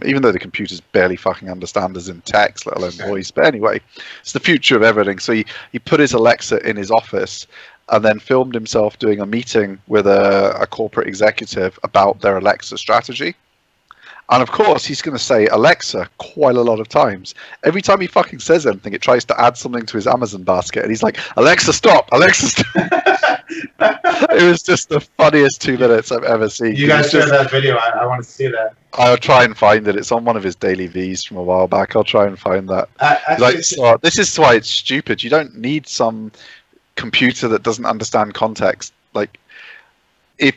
Even though the computers barely fucking understand us in text, let alone voice. But anyway, it's the future of everything. So he put his Alexa in his office and then filmed himself doing a meeting with a corporate executive about their Alexa strategy. And of course, he's going to say Alexa quite a lot of times. Every time he fucking says anything, it tries to add something to his Amazon basket. And he's like, Alexa, stop! Alexa, stop! It was just the funniest 2 minutes I've ever seen. You guys share that video. I want to see that. I'll try and find it. It's on one of his daily V's from a while back. I'll try and find that. This is why it's stupid. You don't need some computer that doesn't understand context. Like, if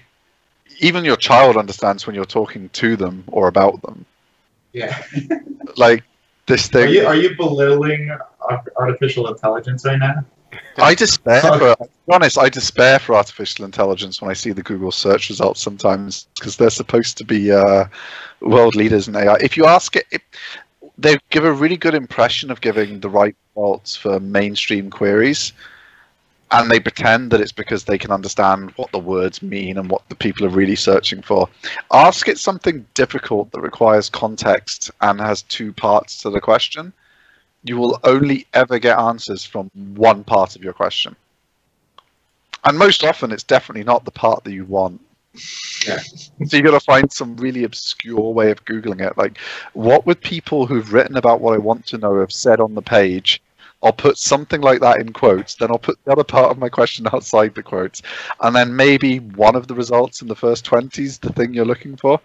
even your child understands when you're talking to them or about them. Yeah. Like this thing. Are you belittling artificial intelligence right now? I despair. To be honest, I despair for artificial intelligence when I see the Google search results sometimes, because they're supposed to be world leaders in AI. If you ask it, they give a really good impression of giving the right results for mainstream queries. And they pretend that it's because they can understand what the words mean and what the people are really searching for. Ask it something difficult that requires context and has 2 parts to the question. You will only ever get answers from one part of your question. And most often, it's definitely not the part that you want. Yeah. So you got to find some really obscure way of Googling it. Like, what would people who've written about what I want to know have said on the page? I'll put something like that in quotes, then I'll put the other part of my question outside the quotes, and then maybe one of the results in the first 20 is the thing you're looking for.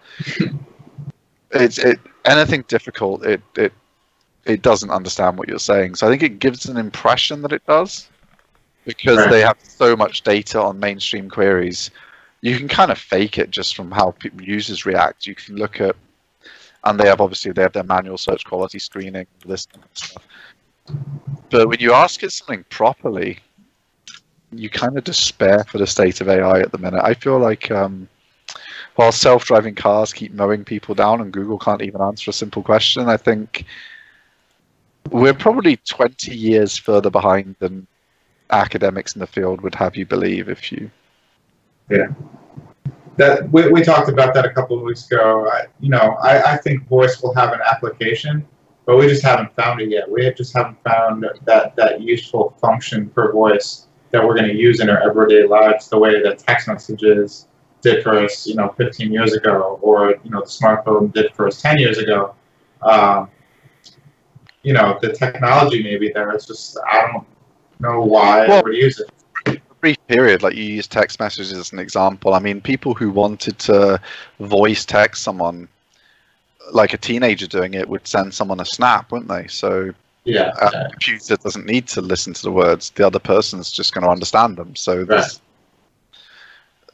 Anything difficult, it doesn't understand what you're saying. So I think it gives an impression that it does, because they have so much data on mainstream queries. You can kind of fake it just from how users react. You can look at, and they have their manual search quality screening, this kind of stuff. But when you ask it something properly, you kind of despair for the state of AI at the minute. I feel like while self-driving cars keep mowing people down and Google can't even answer a simple question, I think we're probably 20 years further behind than academics in the field would have you believe. Yeah. That we talked about that a couple of weeks ago. I think voice will have an application, but we just haven't found it yet. We just haven't found that useful function for voice that we're going to use in our everyday lives the way that text messages did for us, 15 years ago, or, the smartphone did for us 10 years ago. The technology may be there. It's just, I don't know why I would use it. Brief period, like you use text messages as an example. I mean, people who wanted to voice text someone, like a teenager doing it, would send someone a snap, wouldn't they? So yeah, a computer doesn't need to listen to the words. The other person's just going to understand them. So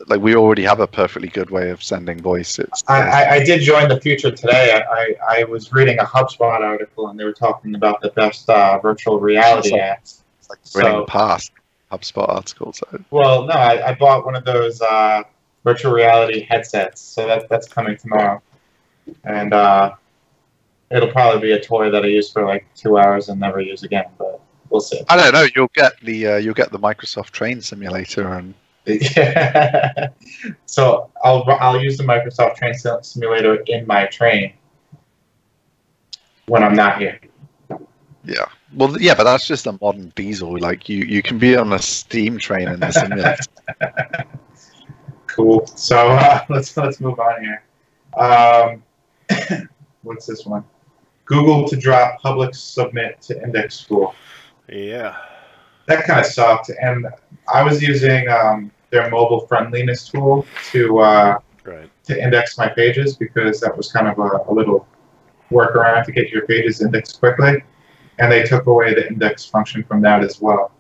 like, we already have a perfectly good way of sending voice. I did join the future today. I was reading a HubSpot article, and they were talking about the best virtual reality apps. It's like running past HubSpot articles. Well, no, I bought one of those virtual reality headsets, so that's coming tomorrow, and it'll probably be a toy that I use for like 2 hours and never use again. But we'll see. I don't know. You'll get the Microsoft Train Simulator, and yeah. So I'll use the Microsoft Train Simulator in my train. when I'm not here. Yeah. Well, yeah, but that's just a modern diesel. Like you can be on a steam train in the simulator. Cool. So let's move on here. What's this one? Google to drop public submit to index school. Yeah. That kind of sucked. And I was using their mobile friendliness tool to Right. to index my pages because that was kind of a little workaround to get your pages indexed quickly. And they took away the index function from that as well.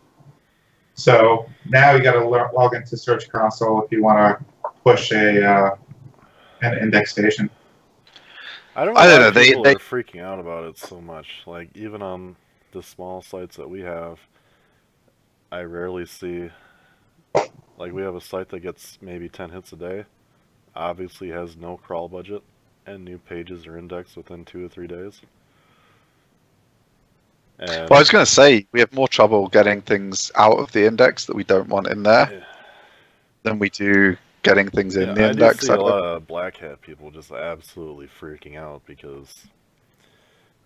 So now you got to log into Search Console if you want to push an indexation. I don't know why people are freaking out about it so much. Like, even on the small sites that we have, I rarely see... Like, we have a site that gets maybe 10 hits a day, obviously has no crawl budget, and new pages are indexed within 2 or 3 days. And well, I was going to say, we have more trouble getting things out of the index that we don't want in there than we do getting things in the index. I do see a lot of black hat people just absolutely freaking out because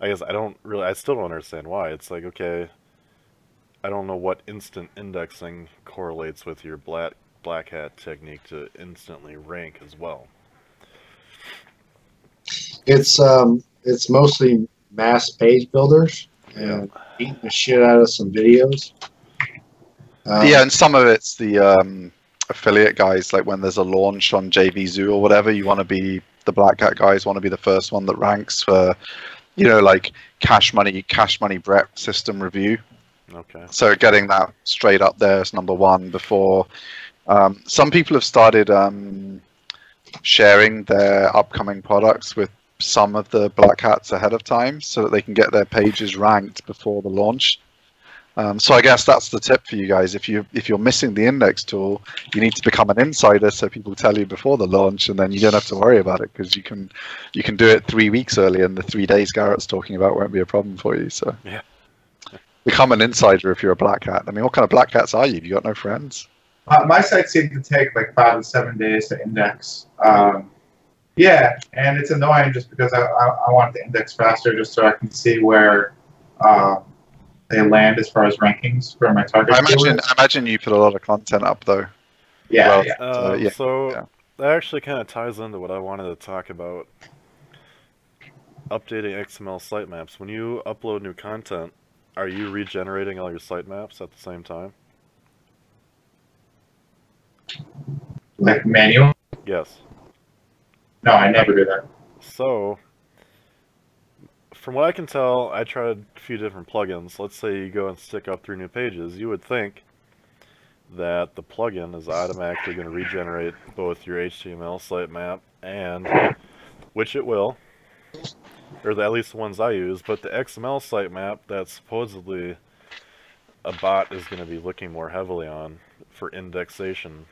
I guess I still don't understand why. It's like, okay, I don't know what instant indexing correlates with your black hat technique to instantly rank as well. It's mostly mass page builders and beating the shit out of some videos. Yeah, and some of it's the affiliate guys, like when there's a launch on JVZoo or whatever, you want to be, the black hat guys want to be the first one that ranks for, you know, like cash money Brett system review. Okay. So getting that straight up there is number one before. Some people have started sharing their upcoming products with some of the black hats ahead of time so that they can get their pages ranked before the launch. So I guess that's the tip for you guys. If you're missing the index tool, you need to become an insider so people tell you before the launch, and then you don't have to worry about it because you can do it 3 weeks early, and the 3 days Garrett's talking about won't be a problem for you. So yeah. Become an insider if you're a black hat. I mean, what kind of black hats are you? Have you got no friends? My site seemed to take like 5 to 7 days to index. Yeah, and it's annoying just because I want it to index faster just so I can see where they land as far as rankings for my target. I imagine you put a lot of content up though. Yeah, well, that actually kind of ties into what I wanted to talk about. Updating XML sitemaps. When you upload new content, are you regenerating all your sitemaps at the same time? Like manual? Yes. No, I never do that. So, from what I can tell, I tried a few different plugins. Let's say you go and stick up 3 new pages. You would think that the plugin is automatically going to regenerate both your HTML sitemap and, which it will, or at least the ones I use, but the XML sitemap that supposedly a bot is going to be looking more heavily on for indexation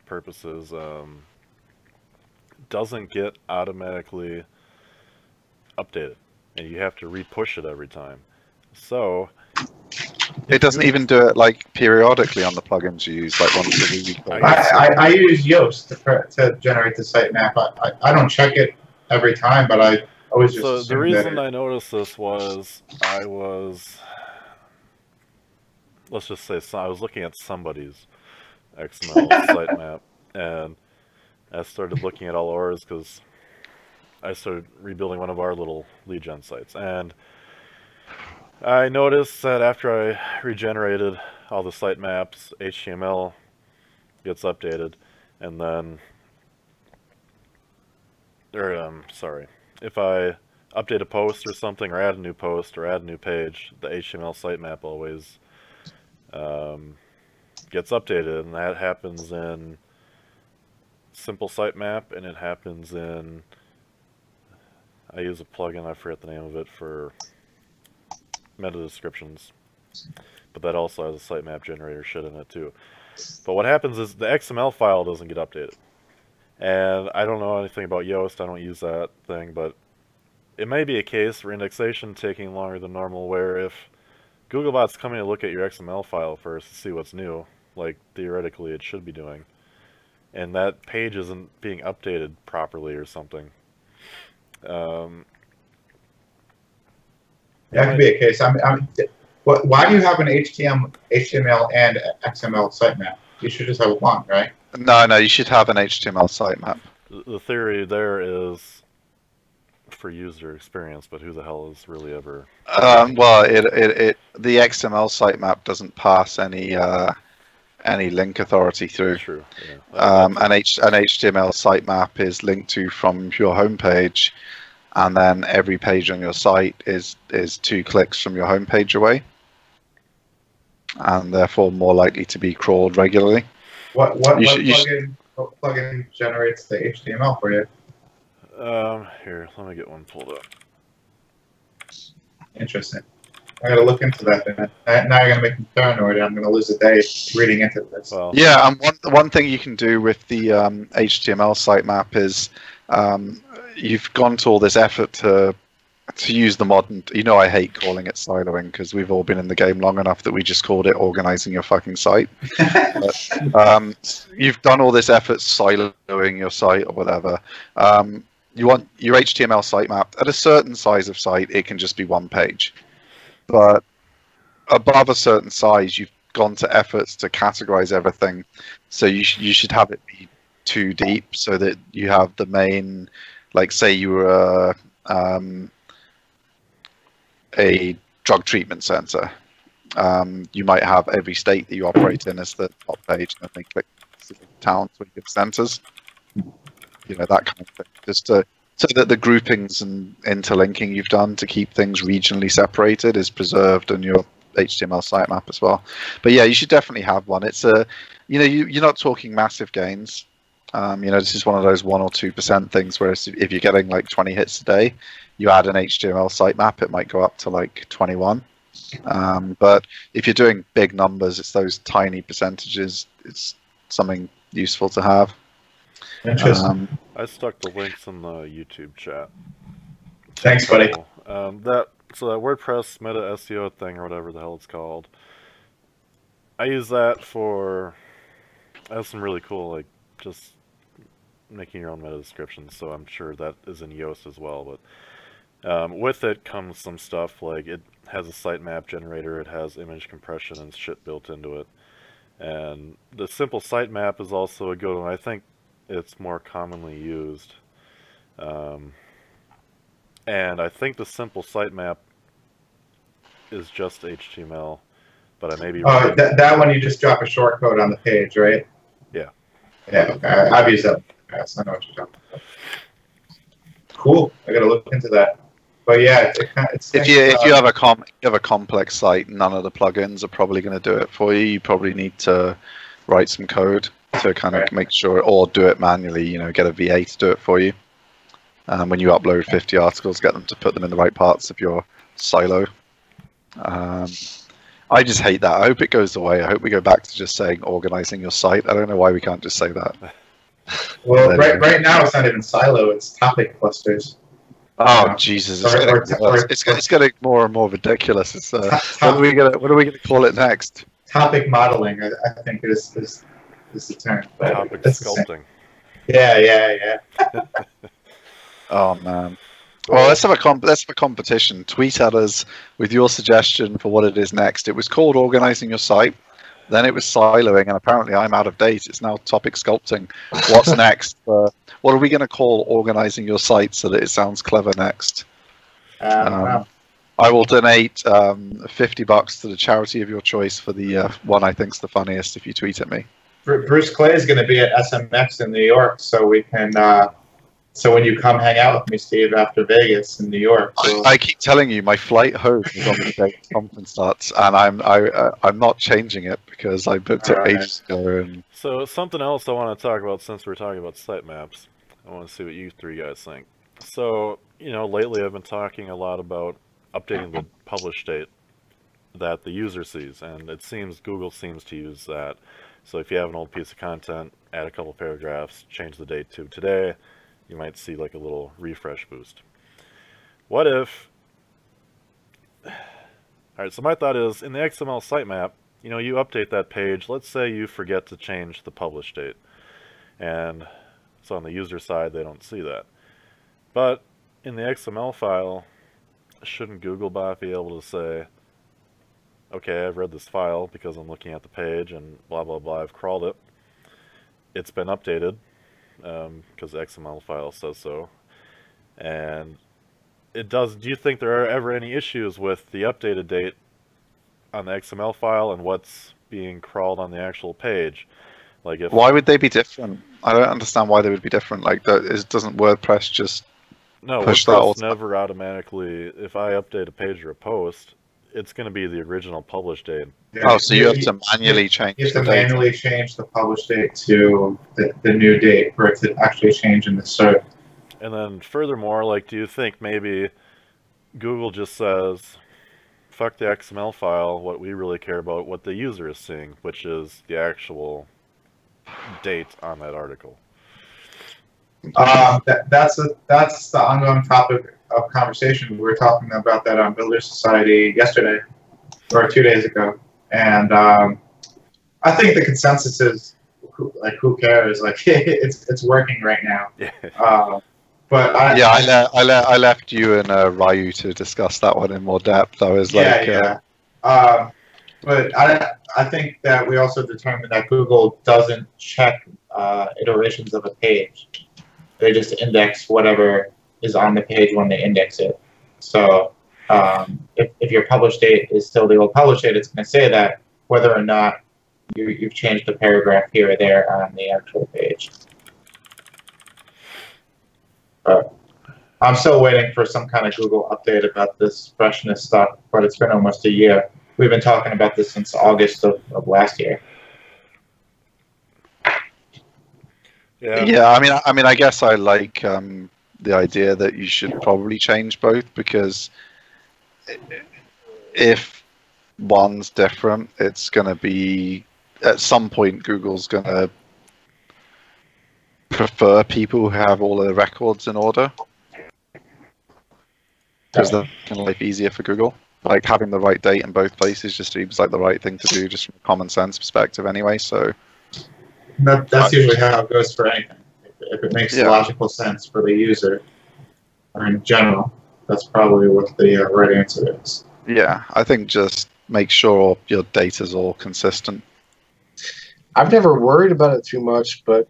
purposes doesn't get automatically updated, and you have to re-push it every time. So it doesn't even do it like periodically on the plugins you use, like once a week. I use Yoast to generate the sitemap. I don't check it every time, but I always just. So the reason I noticed this was let's just say I was looking at somebody's XML sitemap, and I started looking at all ours because I started rebuilding one of our little lead gen sites, and I noticed that after I regenerated all the sitemaps, HTML gets updated, and then, if I update a post or something, or add a new post, or add a new page, the HTML sitemap always gets updated, and that happens in simple sitemap, and it happens in, I use a plugin, I forget the name of it, for meta descriptions, but that also has a sitemap generator shit in it too. But what happens is the XML file doesn't get updated, and I don't know anything about Yoast, I don't use that thing, but it may be a case for indexation taking longer than normal, where if Googlebot's coming to look at your XML file first to see what's new, like theoretically it should be doing, and that page isn't being updated properly or something, That could be a case. Why do you have an HTML and XML sitemap? You should just have one, right? No, you should have an HTML sitemap. The theory there is for user experience, but who the hell is really ever? Well, the XML sitemap doesn't pass any link authority through. True. Yeah. An HTML sitemap is linked to from your homepage, and then every page on your site is 2 clicks from your homepage away, and therefore more likely to be crawled regularly. What plugin generates the HTML for you? Here, let me get one pulled up. Interesting. I gotta look into that then. Now you're gonna make me paranoid. I'm gonna lose a day reading into this. Well, yeah, and one thing you can do with the HTML sitemap is you've gone to all this effort to use the modern. You know, I hate calling it siloing because we've all been in the game long enough that we just called it organizing your fucking site. But, you've done all this effort siloing your site or whatever. You want your HTML sitemap at a certain size of site, it can just be one page. But above a certain size, you've gone to efforts to categorize everything. So you should have it be 2 deep so that you have the main, like say you were a drug treatment center. You might have every state that you operate in as the top page, and then click towns where you have centers. You know, that kind of thing. Just so that the groupings and interlinking you've done to keep things regionally separated is preserved on your HTML sitemap as well. But yeah, you should definitely have one. It's you're not talking massive gains. This is one of those 1 or 2% things where if you're getting like 20 hits a day, you add an HTML sitemap, it might go up to like 21. But if you're doing big numbers, it's those tiny percentages. It's something useful to have. Interesting. I stuck the links in the YouTube chat. Thanks, buddy. That WordPress meta SEO thing or whatever the hell it's called. I use that for. I have some really cool just making your own meta descriptions. So I'm sure that is in Yoast as well. But with it comes some stuff like it has a sitemap generator. It has image compression and shit built into it. And the simple sitemap is also a good one. I think it's more commonly used. And I think the simple sitemap is just HTML, but I may be wrong. That one you just drop a shortcode on the page, right? Yeah. Yeah, okay. I've used that in the past. I know what you're talking about. Cool. I gotta look into that. But yeah, if you have a complex site, none of the plugins are probably going to do it for you. You probably need to write some code to kind of make sure, or do it manually. Get a VA to do it for you. When you upload 50 articles, get them to put them in the right parts of your silo. I just hate that. I hope it goes away. I hope we go back to just saying organizing your site. I don't know why we can't just say that. Well, right now it's not even silo; it's topic clusters. Oh Jesus! It's getting more and more ridiculous. What are we gonna call it next? Topic modeling, I think is the term. Topic sculpting. Yeah. Oh man. Well, let's have a competition. Tweet at us with your suggestion for what it is next. It was called organizing your site. Then it was siloing, and apparently I'm out of date. It's now topic sculpting. What's next? What are we going to call organizing your site so that it sounds clever next? I will donate $50 to the charity of your choice for the one I think's the funniest if you tweet at me. Bruce Clay is going to be at SMX in New York, so we can. So when you come hang out with me, Steve, after Vegas in New York, I keep telling you, my flight home is on the day the conference starts, and I'm not changing it because I booked it ages ago. And so something else I want to talk about since we're talking about sitemaps. I want to see what you three guys think. So lately I've been talking a lot about updating the publish date that the user sees, and it seems Google seems to use that. So if you have an old piece of content, add a couple paragraphs, change the date to today. You might see like a little refresh boost. What if... Alright, so my thought is, in the XML sitemap, you update that page. Let's say you forget to change the publish date. And so on the user side, they don't see that. But in the XML file, shouldn't Googlebot be able to say, okay, I've read this file because I'm looking at the page and blah, blah, blah, I've crawled it. It's been updated because the XML file says so. And it does. Do you think there are ever any issues with the updated date on the XML file and what's being crawled on the actual page? Like, if why would they be different? I don't understand why they would be different. Like, doesn't WordPress just push that? WordPress never automatically. If I update a page or a post, it's going to be the original publish date. Yeah, oh, so you have to manually change. You have to manually change the publish date to the new date for it to actually change in the search. And then furthermore, like, do you think maybe Google just says, fuck the XML file, what we really care about, what the user is seeing, which is the actual date on that article? That's the ongoing topic of conversation. We were talking about that on Builder Society yesterday, or 2 days ago. And I think the consensus is, who cares? Like, it's working right now. Yeah. But I left you and Ryu to discuss that one in more depth. I was like, but I think that we also determined that Google doesn't check iterations of a page. They just index whatever is on the page when they index it. So if your publish date is still the old publish date, it's going to say that whether or not you've changed a paragraph here or there on the actual page. But I'm still waiting for some kind of Google update about this freshness stuff, but it's been almost a year. We've been talking about this since August of last year. Yeah. I mean, I guess I like the idea that you should probably change both, because if one's different, it's going to be, at some point, Google's going to prefer people who have all of the records in order, because they're making life easier for Google. Like, having the right date in both places just seems like the right thing to do, just from a common sense perspective anyway. So that's usually how it goes for anything. If it makes logical sense for the user, or in general, that's probably what the right answer is. Yeah, I think just make sure your data's all consistent. I've never worried about it too much, but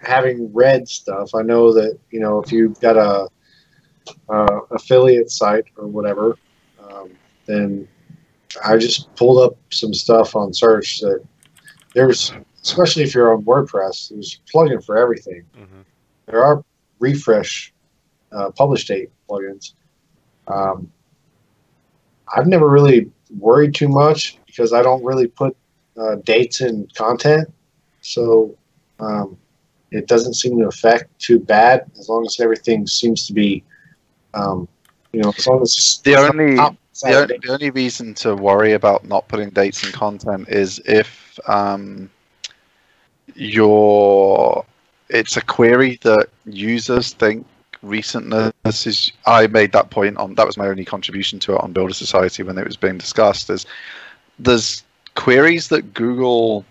having read stuff, I know that, you know, if you've got a affiliate site or whatever, then I just pulled up some stuff on search that there's, especially if you're on WordPress, there's plugin for everything. Mm-hmm. There are refresh publish date plugins. I've never really worried too much because I don't really put dates in content, so it doesn't seem to affect too bad as long as everything seems to be, you know, as long as it's the only reason to worry about not putting dates in content is if it's a query that users think recentness is. I made that point on, that was my only contribution to it on Builder Society when it was being discussed, is there's queries that Google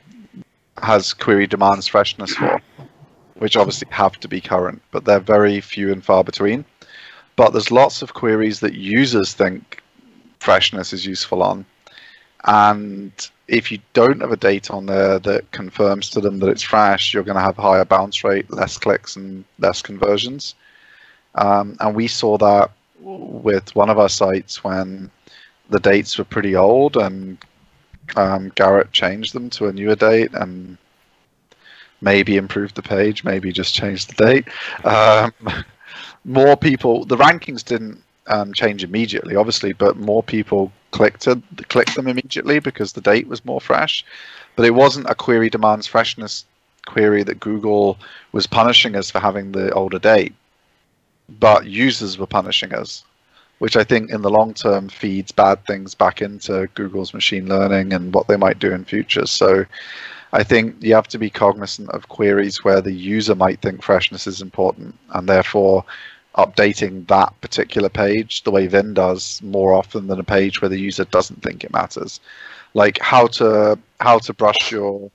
has query demands freshness for, which obviously have to be current, but they're very few and far between. But there's lots of queries that users think freshness is useful on, and if you don't have a date on there that confirms to them that it's fresh, you're going to have higher bounce rate, less clicks, and less conversions. And we saw that with one of our sites when the dates were pretty old, and Garrett changed them to a newer date and maybe improved the page, maybe just changed the date. More people, the rankings didn't change immediately, obviously, but more people clicked them immediately because the date was more fresh. But it wasn't a query demands freshness query that Google was punishing us for having the older date, but users were punishing us, which I think in the long term feeds bad things back into Google's machine learning and what they might do in future. So I think you have to be cognizant of queries where the user might think freshness is important, and therefore updating that particular page the way Vin does more often than a page where the user doesn't think it matters. Like how to brush your,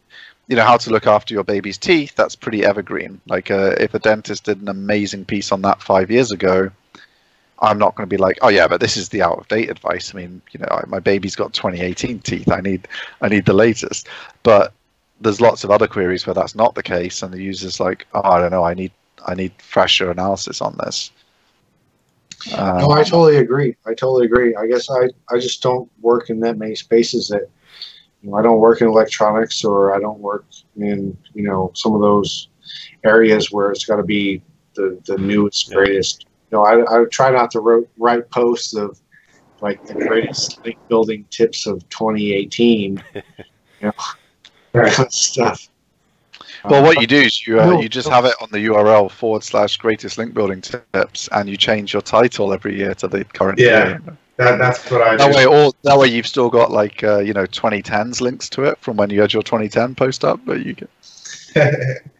you know, how to look after your baby's teeth, that's pretty evergreen. Like if a dentist did an amazing piece on that 5 years ago, I'm not going to be like, oh yeah, but this is the out of date advice. I mean, you know, my baby's got 2018 teeth. I need the latest. But there's lots of other queries where that's not the case, and the user's like, oh, I don't know, I need fresher analysis on this. No, I totally agree. I guess I just don't work in that many spaces that, you know, I don't work in electronics, or I don't work in, you know, some of those areas where it's got to be the newest, greatest. You know, I try not to write posts of like the greatest link building tips of 2018. You know, that kind of stuff. Well, what you do is you just have it on the URL / greatest link building tips, and you change your title every year to the current year. That's what I do. That way you've still got like you know, 2010s links to it from when you had your 2010 post up, but you get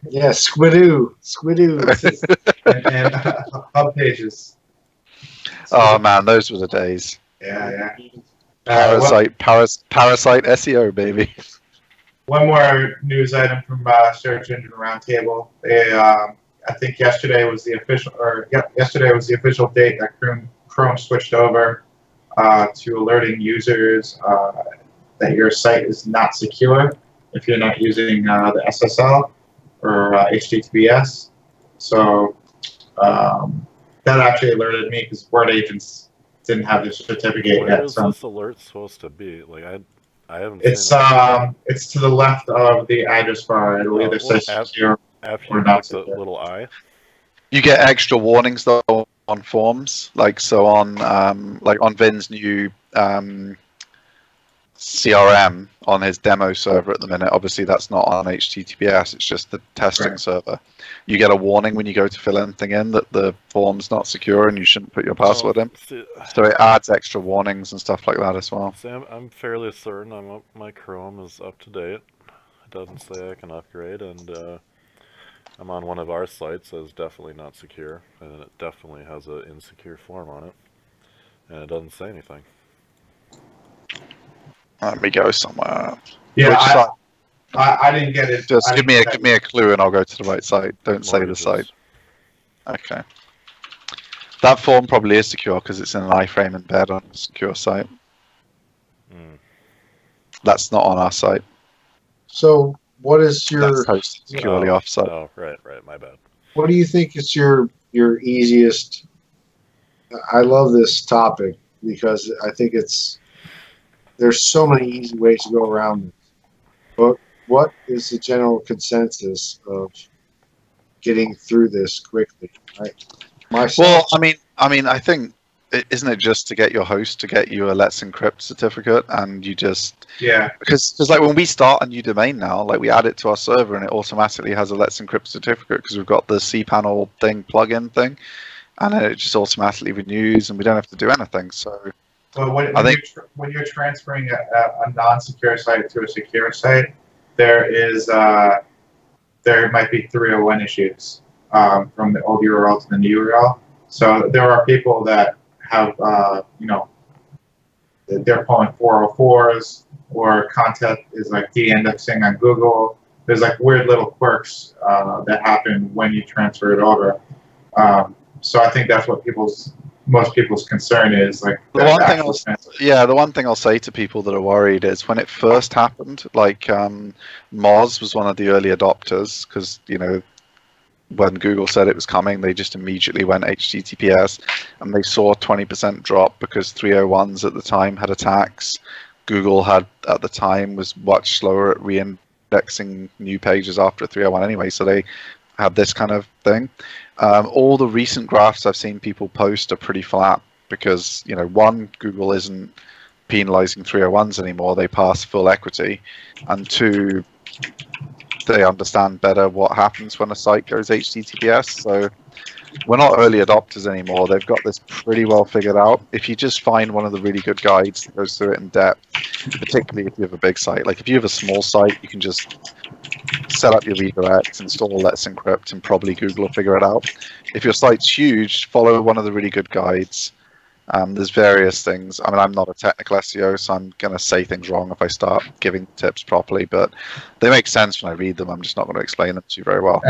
yeah, squidoo and hub pages. Oh man, those were the days. Yeah. Parasite SEO, baby. One more news item from Search Engine Roundtable. They, I think yesterday was the official date that Chrome switched over to alerting users that your site is not secure if you're not using the SSL or HTTPS. So that actually alerted me because word agents didn't have the certificate yet. Where is this alert supposed to be? Like I haven't seen it. It's to the left of the address bar. It'll either say secure after or you not click the secure. little eye. You get extra warnings though on forms, like so on Vin's new CRM on his demo server at the minute. Obviously, that's not on HTTPS. It's just the testing server. You get a warning when you go to fill anything in that the form's not secure and you shouldn't put your password in. So it adds extra warnings and stuff like that as well. See, I'm fairly certain my Chrome is up to date. It doesn't say I can upgrade, and I'm on one of our sites that is definitely not secure, and it definitely has an insecure form on it, and it doesn't say anything. Let me go somewhere. Yeah, I didn't get it. Just give me a clue and I'll go to the right site. Don't say the site. Okay. That form probably is secure because it's in an iframe embed on a secure site. That's not on our site. So what is your... That's hosted securely off-site. Oh, right, my bad. What do you think is your easiest... I love this topic because I think there's so many easy ways to go around it. But what is the general consensus of getting through this quickly? Well, I mean, I think, isn't it just to get your host to get you a Let's Encrypt certificate, and you just because like when we start a new domain now, like we add it to our server and it automatically has a Let's Encrypt certificate because we've got the cPanel thing plugin thing, and then it just automatically renews and we don't have to do anything. So. Well, when you're transferring a non-secure site to a secure site, there might be 301 issues from the old URL to the new URL. So there are people that have, you know, they're pulling 404s, or content is like de-indexing on Google. There's like weird little quirks that happen when you transfer it over. So I think that's what most people's concern is, like the one thing I'll say to people that are worried is when it first happened, like Moz was one of the early adopters because, you know, when Google said it was coming, they just immediately went HTTPS, and they saw 20% drop because 301s at the time had attacks. Google had at the time was much slower at re-indexing new pages after 301 anyway, so they had this kind of thing. All the recent graphs I've seen people post are pretty flat because, you know, one, Google isn't penalizing 301s anymore, they pass full equity, and two, they understand better what happens when a site goes HTTPS. So we're not early adopters anymore. They've got this pretty well figured out. If you just find one of the really good guides that goes through it in depth, particularly if you have a big site, like if you have a small site, you can just set up your redirects, install Let's Encrypt, and probably Google will figure it out. If your site's huge, follow one of the really good guides There's various things. I mean, I'm not a technical SEO, so I'm going to say things wrong if I start giving tips properly, but they make sense when I read them. I'm just not going to explain them to you very well.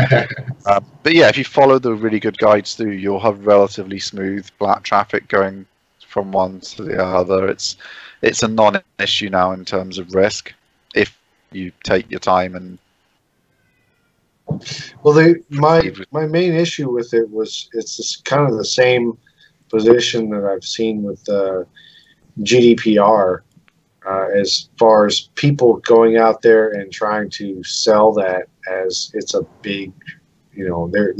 But yeah, if you follow the really good guides through, you'll have relatively smooth black traffic going from one to the other. It's a non-issue now in terms of risk if you take your time and. Well, my main issue with it was it's kind of the same position that I've seen with GDPR, as far as people going out there and trying to sell that as it's a big, they're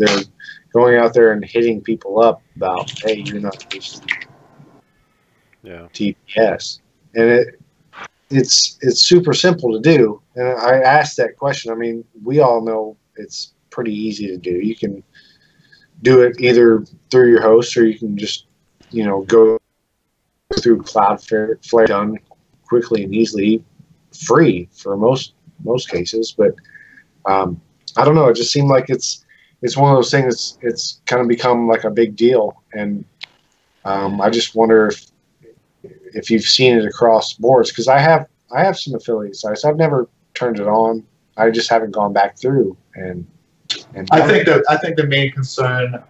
going out there and hitting people up about, hey, you're not using TPS, and it's super simple to do. And I asked that question. I mean, we all know it's pretty easy to do. You can do it either through your host, or you can just, go through Cloudflare, done quickly and easily, free for most cases. But I don't know. It just seemed like it's one of those things. It's kind of become like a big deal, and I just wonder if you've seen it across boards, because I have some affiliate sites. I've never turned it on. I just haven't gone back through and I think the main concern,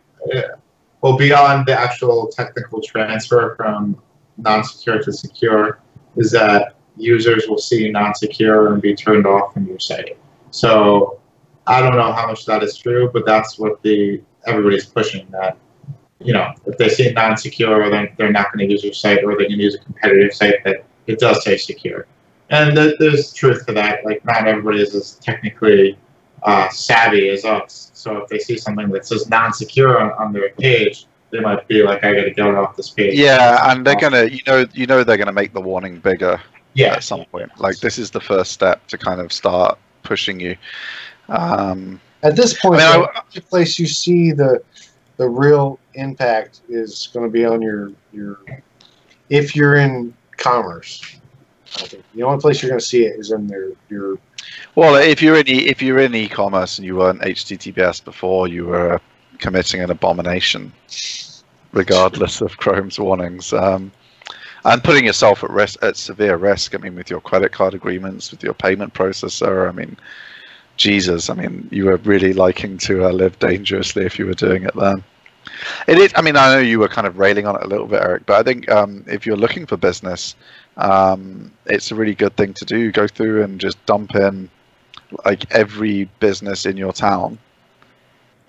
well, beyond the actual technical transfer from non-secure to secure, is that users will see non-secure and be turned off from your site. So I don't know how much that is true, but that's what everybody's pushing, that if they see non-secure, then they're not going to use your site, or they can use a competitive site that it does say secure. And there's truth to that. Like, not everybody is as technically savvy as us. So if they see something that says non-secure on their page, they might be like, I got to get it off this page. Yeah, and they're gonna, they're gonna make the warning bigger. Yeah. At some point. Like, this is the first step to kind of start pushing you. At this point, the place you see the real impact is going to be on your if you're in commerce. I think the only place you're going to see it is in your. Well, if you're in e-commerce and you weren't HTTPS before, you were committing an abomination, regardless of Chrome's warnings, and putting yourself at severe risk. I mean, with your credit card agreements, with your payment processor. I mean, Jesus. I mean, you were really liking to live dangerously if you were doing it then. It is. I mean, I know you were kind of railing on it a little bit, Eric, but I think if you're looking for business, it's a really good thing to do. Go through and just dump in like every business in your town,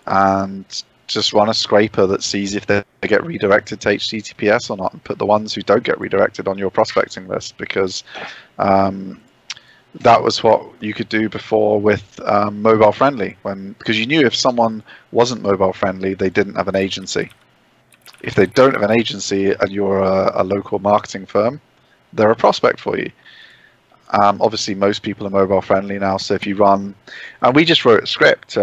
and just run a scraper that sees if they get redirected to HTTPS or not, and put the ones who don't get redirected on your prospecting list, because that was what you could do before with mobile friendly, because you knew if someone wasn't mobile friendly, they didn't have an agency. If they don't have an agency and you're a local marketing firm, they're a prospect for you. Obviously, most people are mobile friendly now, so if you run, and we just wrote a script,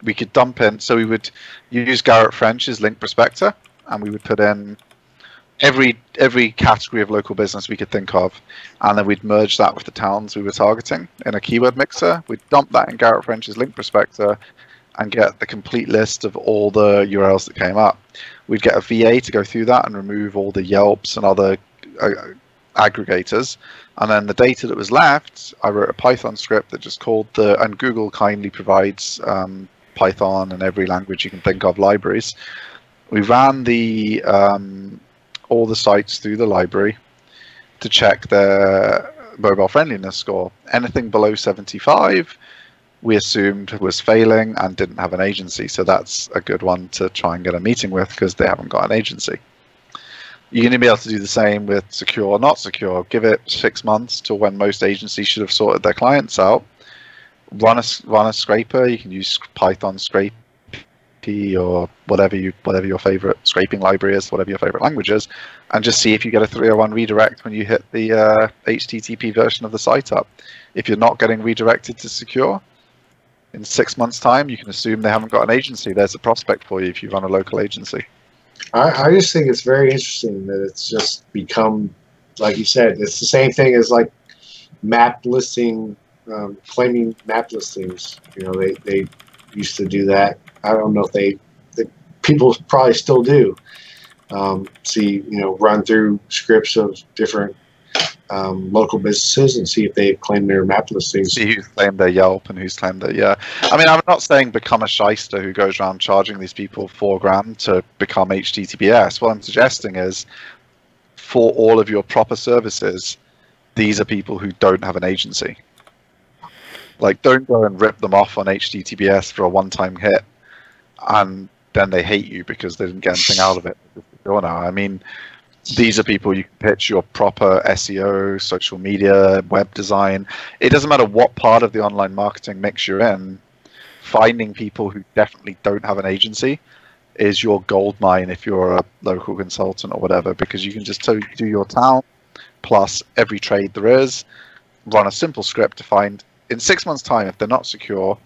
we could dump in, so we would use Garrett French's link prospector, and we would put in every category of local business we could think of, and then we'd merge that with the towns we were targeting in a keyword mixer. We'd dump that in Garrett French's link prospector and get the complete list of all the URLs that came up. We'd get a VA to go through that and remove all the Yelps and other aggregators, and then the data that was left, I wrote a Python script that just called and Google kindly provides Python and every language you can think of libraries. We ran the all the sites through the library to check their mobile friendliness score. Anything below 75 we assumed was failing and didn't have an agency, so that's a good one to try and get a meeting with, because they haven't got an agency. You're going to be able to do the same with secure or not secure. Give it 6 months to when most agencies should have sorted their clients out. Run a scraper. You can use Python scrape or whatever your favorite scraping library is, whatever your favorite language is, and just see if you get a 301 redirect when you hit the HTTP version of the site up. If you're not getting redirected to secure in 6 months' time, you can assume they haven't got an agency. There's a prospect for you if you run a local agency. I just think it's very interesting that it's just become, like you said, it's the same thing as like map listing, claiming map listings. They used to do that. I don't know if the people probably still do, See, run through scripts of different local businesses and see if they've claimed their map listings. See who's claimed their Yelp and who's claimed their, yeah. I mean, I'm not saying become a shyster who goes around charging these people $4,000 to become HTTPS. What I'm suggesting is, for all of your proper services, these are people who don't have an agency. Like, don't go and rip them off on HTTPS for a one-time hit, and then they hate you because they didn't get anything out of it. I mean, these are people you can pitch your proper SEO, social media, web design. It doesn't matter what part of the online marketing mix you're in. Finding people who definitely don't have an agency is your gold mine if you're a local consultant or whatever, because you can just do your town plus every trade there is, run a simple script to find, in 6 months' time, if they're not secure,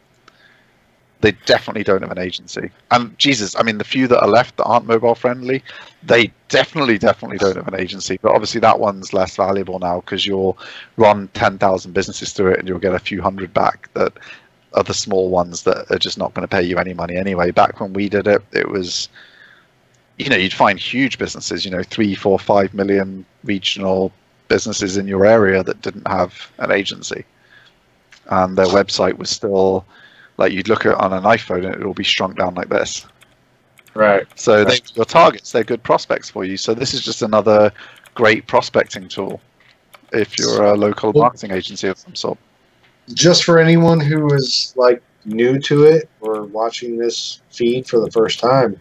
they definitely don't have an agency. And Jesus, I mean, the few that are left that aren't mobile friendly, they definitely don't have an agency. But obviously that one's less valuable now because you'll run 10,000 businesses through it and you'll get a few hundred back that are the small ones that are just not going to pay you any money anyway. Back when we did it, it was, you'd find huge businesses, 3, 4, 5 million regional businesses in your area that didn't have an agency. And their website was still, like, you'd look at it on an iPhone and it'll be shrunk down like this. Right. So they're your targets, they're good prospects for you. So this is just another great prospecting tool if you're a local marketing agency of some sort. Just for anyone who is like new to it or watching this feed for the first time,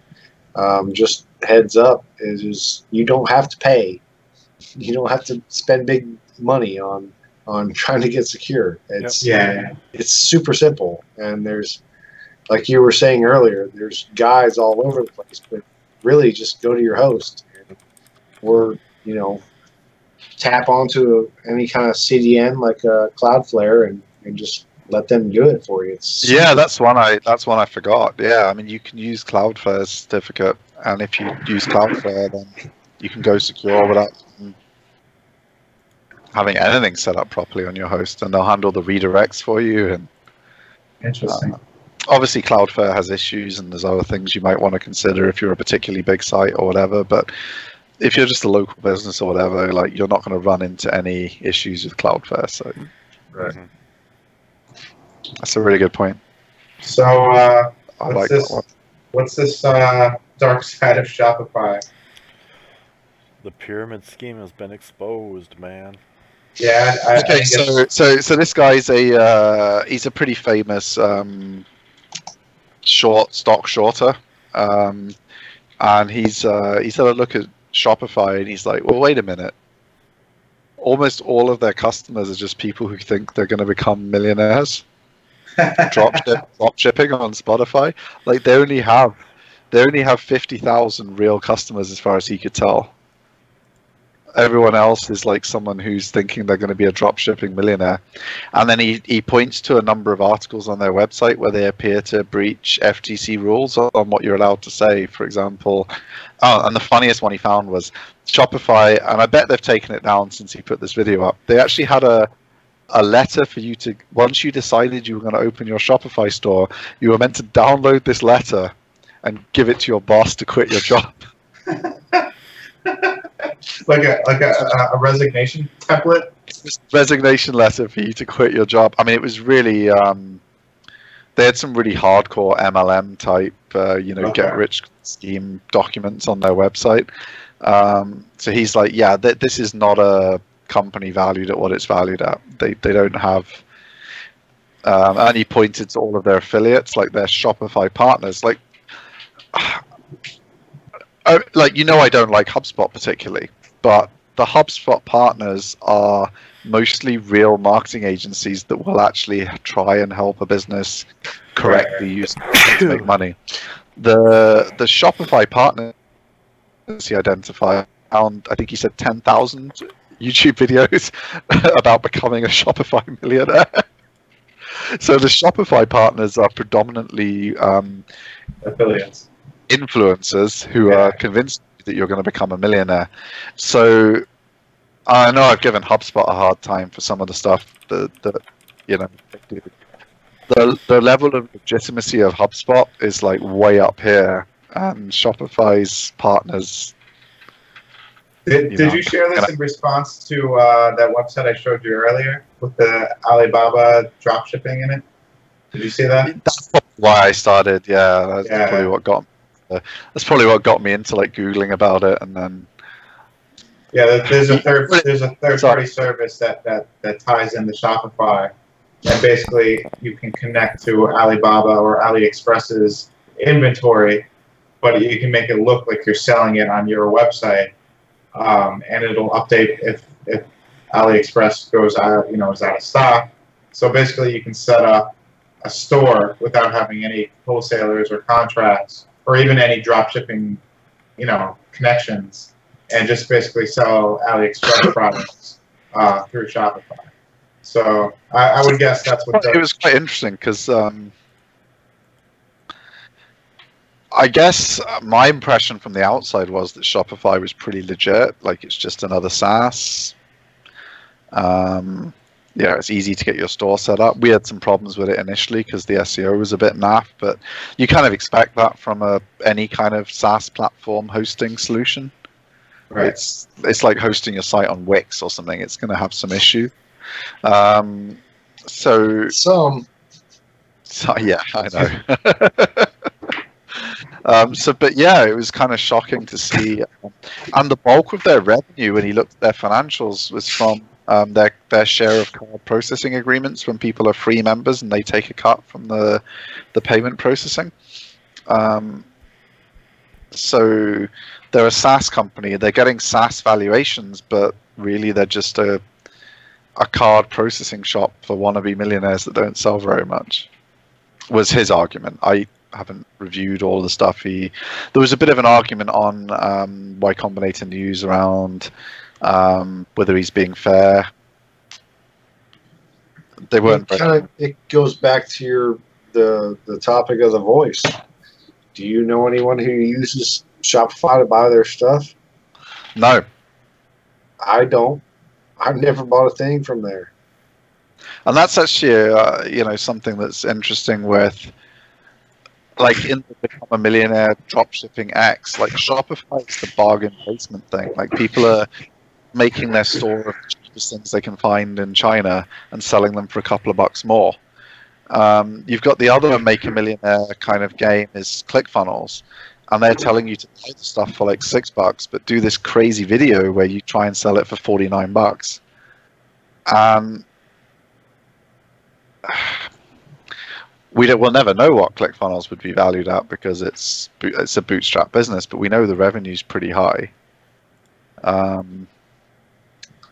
just heads up is you don't have to pay. You don't have to spend big money on trying to get secure. It's it's super simple, and there's, like you were saying earlier, there's guides all over the place, but really just go to your host or tap onto any kind of CDN like Cloudflare and just let them do it for you. That's one I forgot. Yeah, I mean, you can use Cloudflare's certificate, and if you use Cloudflare, then you can go secure without having anything set up properly on your host, and they'll handle the redirects for you. And interesting. Obviously, Cloudflare has issues, and there's other things you might want to consider if you're a particularly big site or whatever. But if you're just a local business or whatever, like, you're not going to run into any issues with Cloudflare. So, right. That's a really good point. So, what's this dark side of Shopify? The pyramid scheme has been exposed, man. Yeah. Okay, so this guy's he's a pretty famous stock shorter, and he's had a look at Shopify and he's like, well, wait a minute. Almost all of their customers are just people who think they're going to become millionaires. drop shipping on Spotify, like they only have 50,000 real customers as far as he could tell. Everyone else is like someone who's thinking they're going to be a drop shipping millionaire. And then he points to a number of articles on their website where they appear to breach FTC rules on what you're allowed to say. For example, and the funniest one he found was Shopify, and I bet they've taken it down since he put this video up. They actually had a letter for you to, once you decided you were going to open your Shopify store, you were meant to download this letter and give it to your boss to quit your job. like a resignation template? Resignation letter for you to quit your job. I mean, it was really, they had some really hardcore MLM type, get rich scheme documents on their website. So he's like, yeah, this is not a company valued at what it's valued at. They don't have, and he pointed to all of their affiliates, like their Shopify partners. I don't like HubSpot particularly, but the HubSpot partners are mostly real marketing agencies that will actually try and help a business correctly use to make money. The Shopify partners he identified, found, I think he said 10,000 YouTube videos about becoming a Shopify millionaire. So the Shopify partners are predominantly affiliates, influencers who are convinced that you're going to become a millionaire. So I know I've given HubSpot a hard time for some of the stuff that they do. The level of legitimacy of HubSpot is like way up here, and Shopify's partners Did you share this in response to that website I showed you earlier with the Alibaba drop shipping in it? Did you see that? That's probably why I started. Yeah, that's Yeah. probably what got. That's probably what got me into like googling about it, and then. Yeah, there's a third party service that ties into Shopify, and basically you can connect to Alibaba or AliExpress's inventory, but you can make it look like you're selling it on your website, and it'll update if AliExpress goes out, is out of stock. So basically, you can set up a store without having any wholesalers or contracts, or even any drop shipping, connections, and just basically sell AliExpress products through Shopify. So I would guess that's what it was quite interesting because I guess my impression from the outside was that Shopify was pretty legit. Like it's just another SaaS. It's easy to get your store set up. We had some problems with it initially because the SEO was a bit naff, but you kind of expect that from any kind of SaaS platform hosting solution. Right. It's like hosting your site on Wix or something. It's going to have some issue. So yeah, I know. But yeah, it was kind of shocking to see. And the bulk of their revenue, when you looked at their financials, was from their share of card processing agreements when people are free members and they take a cut from the payment processing. So they're a SaaS company. They're getting SaaS valuations, but really they're just a card processing shop for wannabe millionaires that don't sell very much, was his argument. I haven't reviewed all the stuff. There was a bit of an argument on Y Combinator News around whether he's being fair. They weren't. It goes back to the topic of the voice. Do you know anyone who uses Shopify to buy their stuff? No. I don't. I've never bought a thing from there. And that's actually, something that's interesting with, like, in the Become a Millionaire Dropshipping X, like, Shopify is the bargain basement thing. Like, people are making their store of the cheapest things they can find in China and selling them for a couple of bucks more. You've got the other Make a Millionaire kind of game is ClickFunnels, and they're telling you to buy the stuff for like $6, but do this crazy video where you try and sell it for $49. We'll never know what ClickFunnels would be valued at because it's a bootstrap business, but we know the revenue's pretty high.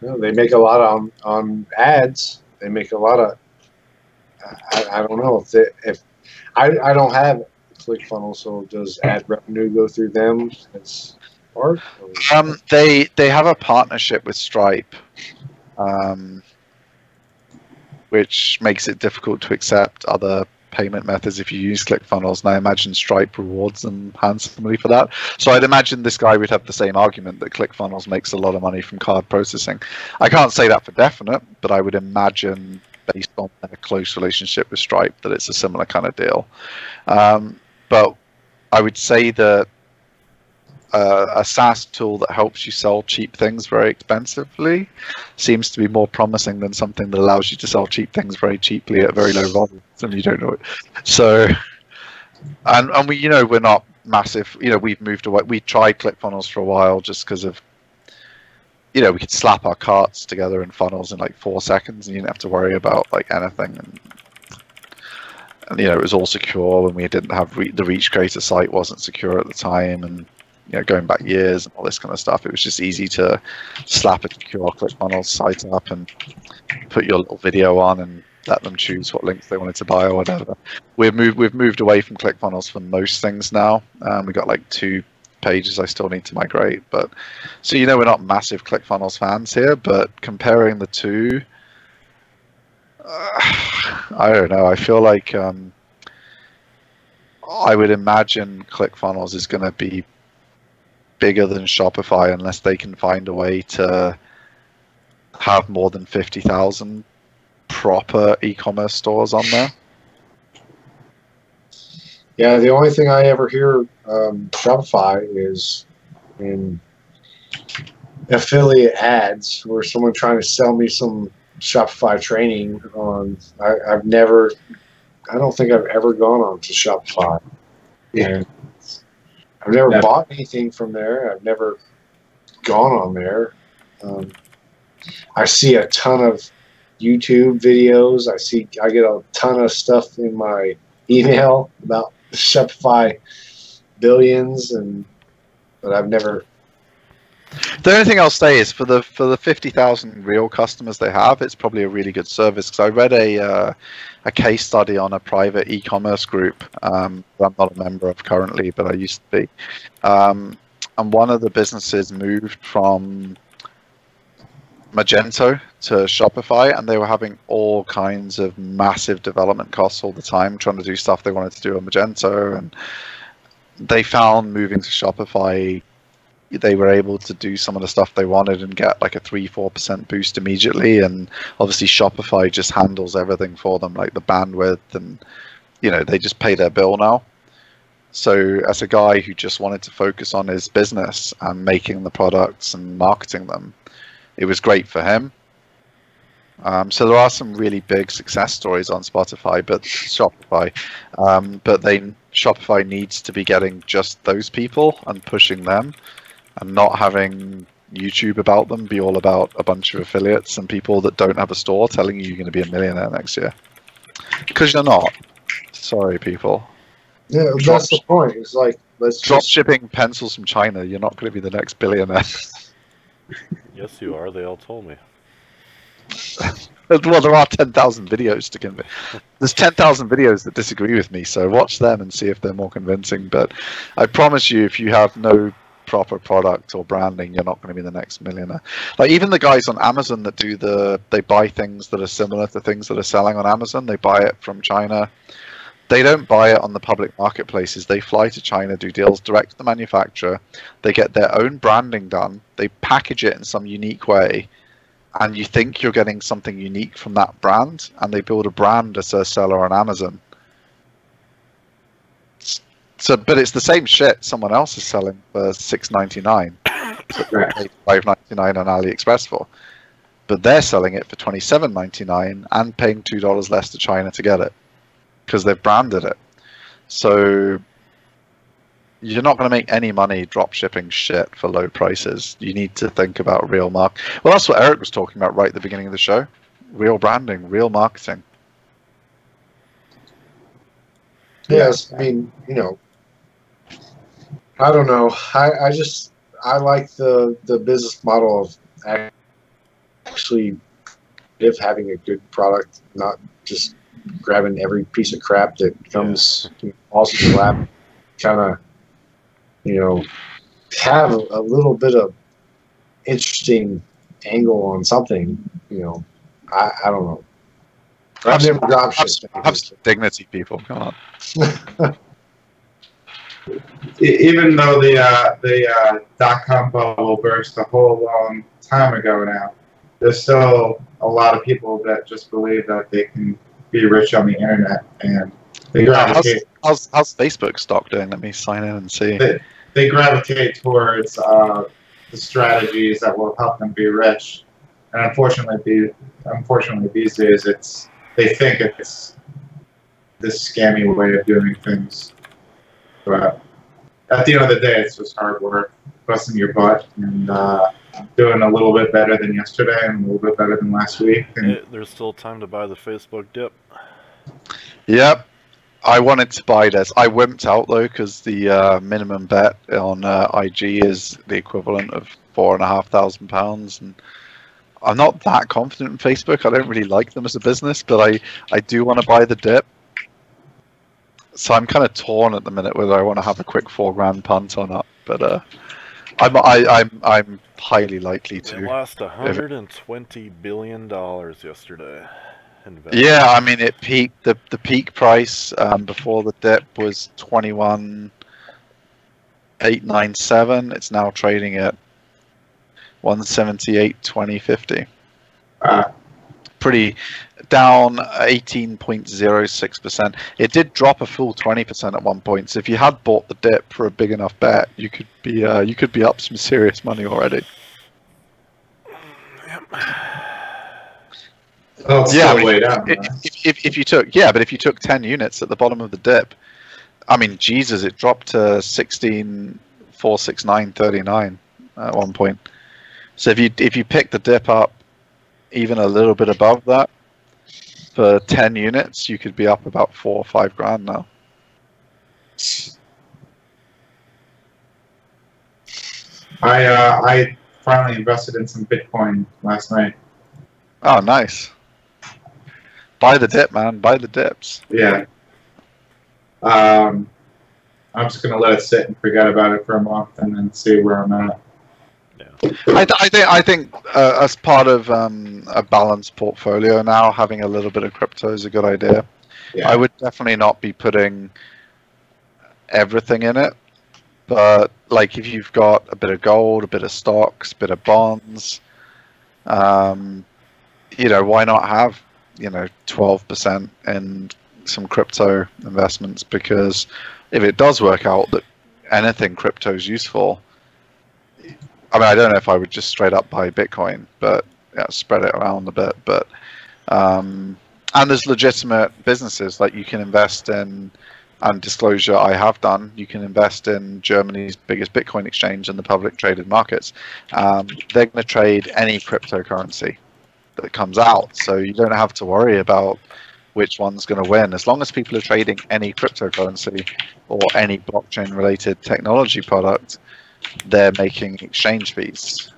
They make a lot on ads. They make a lot of. I don't know if I don't have ClickFunnels, so does ad revenue go through them as part? They have a partnership with Stripe, which makes it difficult to accept other payment methods if you use ClickFunnels, and I imagine Stripe rewards them handsomely for that. So I'd imagine this guy would have the same argument that ClickFunnels makes a lot of money from card processing. I can't say that for definite, but I would imagine, based on their close relationship with Stripe, that it's a similar kind of deal. But I would say that a SaaS tool that helps you sell cheap things very expensively seems to be more promising than something that allows you to sell cheap things very cheaply at very low volumes and you don't know it. So, and we, we're not massive, we've moved away. We tried ClickFunnels for a while just because of, we could slap our carts together in funnels in like 4 seconds and you didn't have to worry about like anything. And it was all secure when we didn't have the Reach Creator site wasn't secure at the time, and going back years and all this kind of stuff. It was just easy to slap a secure ClickFunnels site up and put your little video on and let them choose what links they wanted to buy or whatever. We've moved away from ClickFunnels for most things now. We've got like 2 pages I still need to migrate, but so we're not massive ClickFunnels fans here, but comparing the two, I don't know. I feel like I would imagine ClickFunnels is going to be bigger than Shopify unless they can find a way to have more than 50,000 proper e-commerce stores on there. Yeah, the only thing I ever hear Shopify is in affiliate ads where someone trying to sell me some Shopify training on. I don't think I've ever gone on to Shopify. And I've never bought anything from there. I've never gone on there. I see a ton of YouTube videos. I get a ton of stuff in my email about Shopify billions, but I've never. The only thing I'll say is for the 50,000 real customers they have, it's probably a really good service. Because I read a case study on a private e-commerce group that I'm not a member of currently, but I used to be. And one of the businesses moved from Magento to Shopify, and they were having all kinds of massive development costs all the time trying to do stuff they wanted to do on Magento. And they found moving to Shopify, they were able to do some of the stuff they wanted and get like a 3-4% boost immediately. And obviously Shopify just handles everything for them, like the bandwidth, and they just pay their bill now. So as a guy who just wanted to focus on his business and making the products and marketing them, it was great for him. So there are some really big success stories on Shopify, but Shopify needs to be getting just those people and pushing them, and not having YouTube about them be all about a bunch of affiliates and people that don't have a store telling you you're going to be a millionaire next year. Because you're not. Sorry, people. Yeah, that's the point. It's like, let's drop shipping pencils from China. You're not going to be the next billionaire. Yes, you are. They all told me. Well, there are 10,000 videos to convince. There's 10,000 videos that disagree with me, so watch them and see if they're more convincing. But I promise you, if you have no proper product or branding, you're not going to be the next millionaire. Like even the guys on Amazon that they buy things that are similar to things that are selling on Amazon. They buy it from China. They don't buy it on the public marketplaces. They fly to China, do deals direct to the manufacturer. They get their own branding done. They package it in some unique way, and you think you're getting something unique from that brand, and they build a brand as a seller on Amazon. So, but it's the same shit someone else is selling for $6.99, so $5.99 on AliExpress for, but they're selling it for $27.99 and paying $2 less to China to get it because they've branded it. So you're not going to make any money drop shipping shit for low prices. You need to think about real market. Well, that's what Eric was talking about right at the beginning of the show. Real branding, real marketing. Yes, I mean, I don't know. I like the business model of actually having a good product, not just grabbing every piece of crap that comes also to lap. Kind of, have a little bit of interesting angle on something. I don't know. I've never drop shipped. Have some dignity, people. Come on. Even though the .com bubble burst a whole long time ago now, there's still a lot of people that just believe that they can be rich on the internet, and they gravitate. How's Facebook stock doing? Let me sign in and see. They gravitate towards the strategies that will help them be rich, and unfortunately these days they think it's this scammy way of doing things. But at the end of the day, it's just hard work, busting your butt, and doing a little bit better than yesterday and a little bit better than last week. And there's still time to buy the Facebook dip. Yep. I wanted to buy this. I wimped out though because the minimum bet on IG is the equivalent of £4,500, and I'm not that confident in Facebook. I don't really like them as a business, but I do want to buy the dip. So I'm kind of torn at the minute whether I want to have a quick $4,000 punt or not. But I'm highly likely to. They lost $120 billion yesterday. Yeah, I mean it peaked. The peak price before the dip was 21,897. It's now trading at 178.2050. Pretty down 18.06%. It did drop a full 20% at one point. So if you had bought the dip for a big enough bet, you could be up some serious money already. Oh, it's Yeah, still way down. if you took, yeah, but if you took 10 units at the bottom of the dip, I mean, Jesus, it dropped to 16,469.39 at one point. So if you pick the dip up even a little bit above that for 10 units, you could be up about 4 or 5 grand now. I finally invested in some Bitcoin last night. Oh, nice. Buy the dip, man. Buy the dips. Yeah. I'm just gonna let it sit and forget about it for a month, and then see where I'm at. I think as part of a balanced portfolio now, having a little bit of crypto is a good idea. Yeah. I would definitely not be putting everything in it, but like if you've got a bit of gold, a bit of stocks, a bit of bonds, you know, why not have 12% in some crypto investments? Because if it does work out that anything crypto is useful, I mean, I don't know if I would just straight up buy Bitcoin, but yeah, spread it around a bit. But and there's legitimate businesses like you can invest in, and disclosure I have done. You can invest in Germany's biggest Bitcoin exchange in the public traded markets. They're going to trade any cryptocurrency that comes out, so you don't have to worry about which one's going to win. As long as people are trading any cryptocurrency or any blockchain related technology product, they're making exchange fees.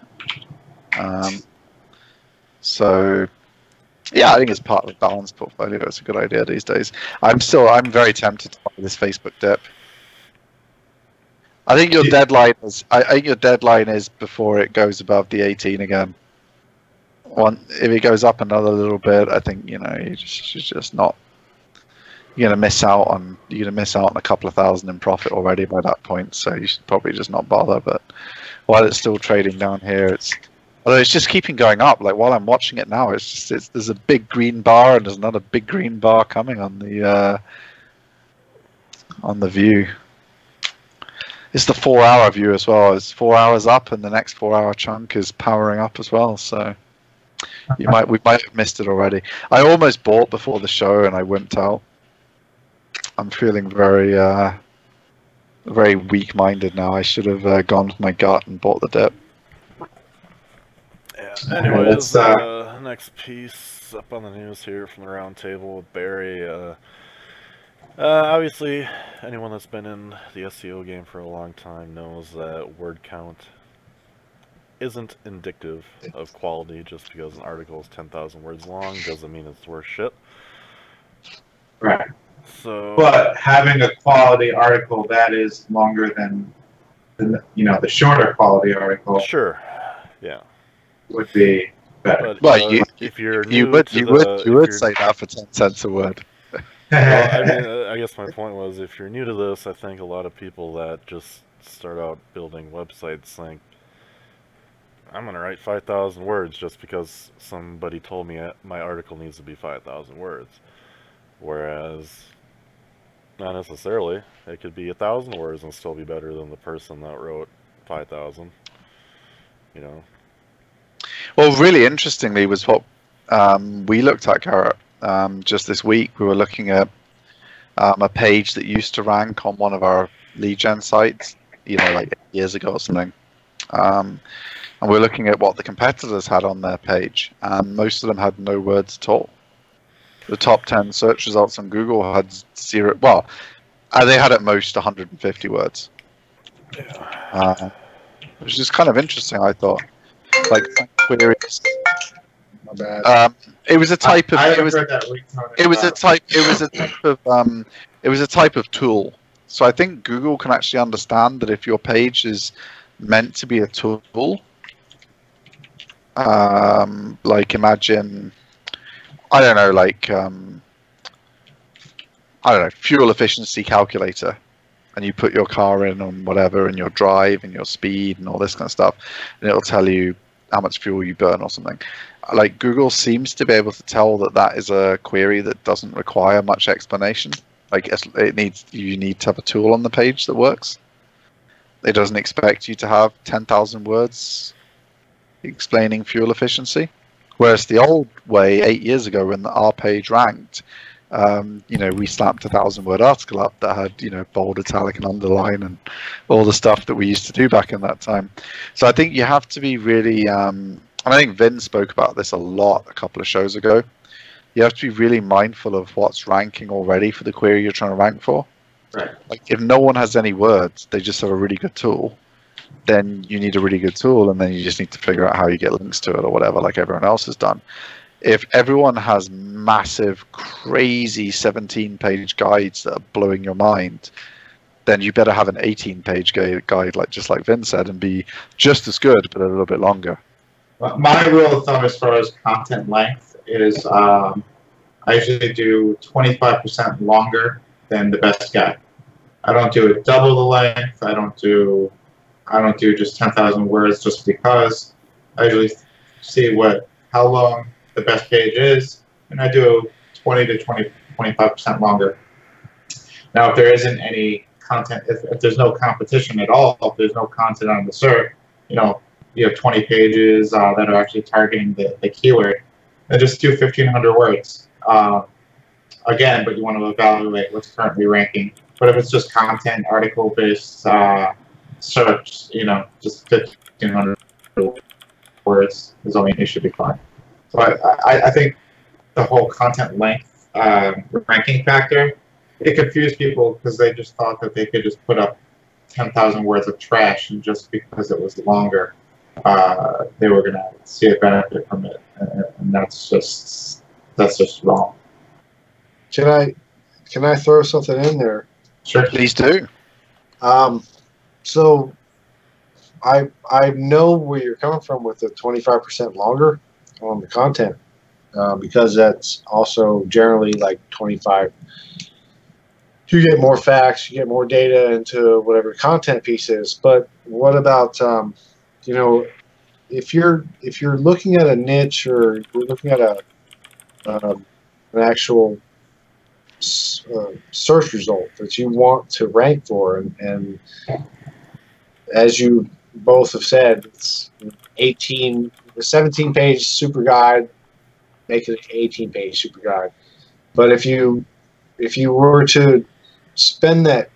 So yeah, I think it's part of a balanced portfolio. It's a good idea these days. I'm very tempted to buy this Facebook dip. I think your deadline is before it goes above the 18 again. If it goes up another little bit, I think you're just not. You're gonna miss out on a couple of thousand in profit already by that point. So you should probably just not bother. But while it's still trading down here, although it's just keeping going up. Like while I'm watching it now, there's a big green bar and there's another big green bar coming on the view. It's the 4-hour view as well. It's 4 hours up, and the next 4-hour chunk is powering up as well. So we might have missed it already. I almost bought before the show and I wimped out. I'm feeling very very weak-minded now. I should have gone with my gut and bought the dip. Yeah. Anyways, next piece up on the news here from the round table with Barry. Obviously, anyone that's been in the SEO game for a long time knows that word count isn't indicative of quality. Just because an article is 10,000 words long doesn't mean it's worth shit. Right. So, but having a quality article that is longer than the shorter quality article, sure, yeah, would be better. But, well, if you're you would say that for 10 cents a word. Well, I mean, I guess my point was, if you're new to this, I think a lot of people that just start out building websites think, I'm going to write 5,000 words just because somebody told me my article needs to be 5,000 words. Whereas, not necessarily. It could be 1,000 words and still be better than the person that wrote 5,000. You know. Well, really interestingly was what we looked at, Garrett. Just this week, we were looking at a page that used to rank on one of our lead gen sites, like years ago or something. And we're looking at what the competitors had on their page, and most of them had no words at all. The top 10 search results on Google had 0. Well, they had at most 150 words, which is kind of interesting. I thought, like queries. My bad. It was a type of. It was a type of tool. So I think Google can actually understand that if your page is meant to be a tool, like imagine, I don't know, fuel efficiency calculator, and you put your car in on whatever, and your drive and your speed and all this kind of stuff, and it'll tell you how much fuel you burn or something. Like Google seems to be able to tell that is a query that doesn't require much explanation. Like you need to have a tool on the page that works. It doesn't expect you to have 10,000 words explaining fuel efficiency. Whereas the old way, 8 years ago, when our page ranked, we slapped a 1,000-word article up that had, bold, italic, and underline, and all the stuff that we used to do back in that time. So I think you have to be really, and I think Vin spoke about this a lot a couple of shows ago. You have to be really mindful of what's ranking already for the query you're trying to rank for. Right. Like if no one has any words, they just have a really good tool, then you need a really good tool, and then you just need to figure out how you get links to it or whatever, like everyone else has done. If everyone has massive, crazy 17-page guides that are blowing your mind, then you better have an 18-page guide, just like Vin said, and be just as good, but a little bit longer. My rule of thumb as far as content length is I usually do 25% longer than the best guide. I don't do it double the length. I don't do just 10,000 words just because. I usually see how long the best page is, and I do 20 to 25% longer. Now, if there isn't any content, if there's no competition at all, if there's no content on the SERP, you have 20 pages that are actually targeting the keyword, then just do 1,500 words. Again, but you want to evaluate what's currently ranking. But if it's just content, article-based search, just 1,500 words is only it should be fine. So I think the whole content length ranking factor, it confused people because they just thought that they could just put up 10,000 words of trash, and just because it was longer, they were going to see a benefit from it, and that's just wrong. Can I throw something in there? Sure. Please do. So I know where you're coming from with the 25% longer on the content, because that's also generally like 25. You get more facts, you get more data into whatever content piece is. But what about if you're looking at a niche, or you're looking at an actual search result that you want to rank for, and as you both have said, it's 17-page super guide, make it an 18-page super guide. But if you were to spend that,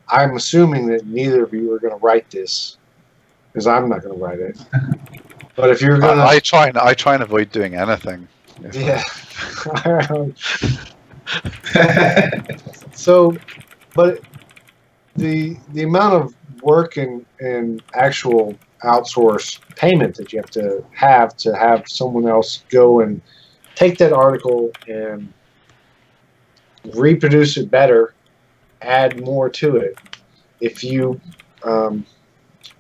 I'm assuming that neither of you are going to write this, because I'm not going to write it. But if you're going to, I try and avoid doing anything. Yeah. So, but the amount of work and actual outsource payment that you have to have someone else go and take that article and reproduce it better, add more to it. If you,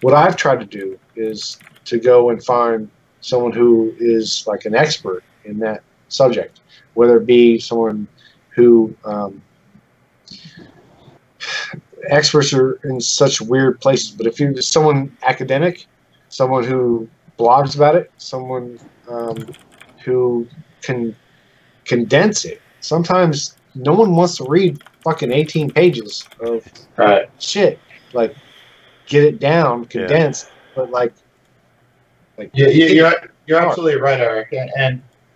what I've tried to do is to go and find someone who is like an expert in that subject, whether it be someone who, experts are in such weird places, but if you're someone academic, someone who blogs about it, someone who can condense it. Sometimes no one wants to read fucking 18 pages of shit. Like, get it down, condensed, but like you're absolutely right, Eric.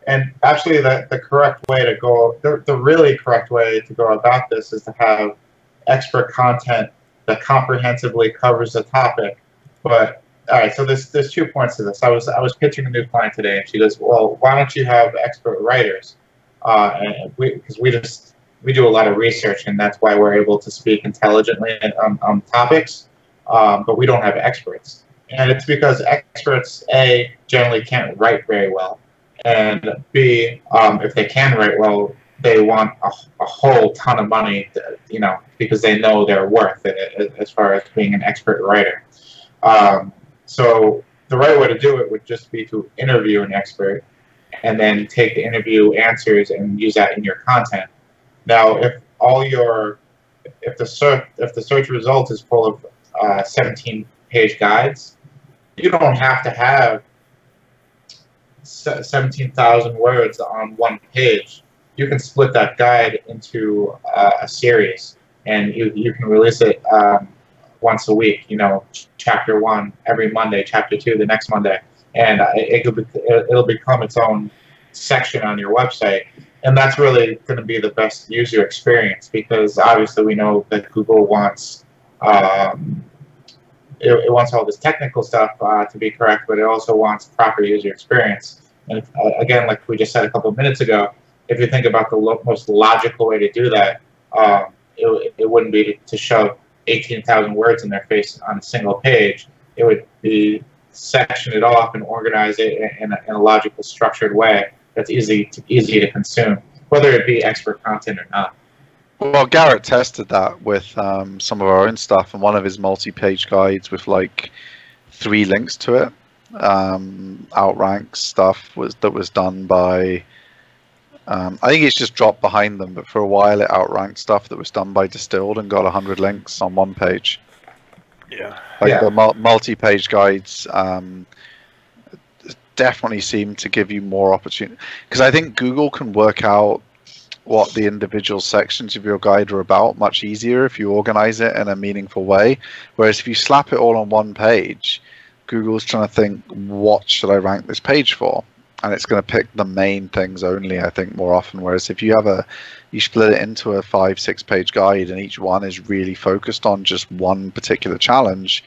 And actually, the correct way to go, the really correct way to go about this is to have expert content that comprehensively covers the topic. But all right, so there's 2 points to this. I was pitching a new client today, and she goes, "Well, why don't you have expert writers?" And because we do a lot of research, and that's why we're able to speak intelligently on topics. But we don't have experts, and it's because experts A, generally can't write very well, and B, if they can write well, they want a whole ton of money, because they know their worth as far as being an expert writer. So the right way to do it would just be to interview an expert, and then take the interview answers and use that in your content. Now, if the search result is full of 17-page guides, you don't have to have 17,000 words on one page. You can split that guide into a series, and you can release it once a week. Chapter 1 every Monday, chapter 2 the next Monday, and it'll become its own section on your website. And that's really going to be the best user experience, because obviously we know that Google wants it wants all this technical stuff to be correct, but it also wants proper user experience. And if, again, like we just said a couple of minutes ago, if you think about the most logical way to do that, it wouldn't be to shove 18,000 words in their face on a single page. It would be section it off and organize it in a logical, structured way that's easy to consume, whether it be expert content or not. Well, Garrett tested that with some of our own stuff, and one of his multi-page guides with like 3 links to it, outranks stuff that was done by. I think it's just dropped behind them, but for a while it outranked stuff that was done by Distilled and got 100 links on one page. Yeah. Like the multi-page guides definitely seem to give you more opportunity, because I think Google can work out what the individual sections of your guide are about much easier if you organize it in a meaningful way. Whereas if you slap it all on one page, Google's trying to think, what should I rank this page for? And it's going to pick the main things only, I think, more often. Whereas if you have you split it into a 5-6 page guide and each one is really focused on just one particular challenge,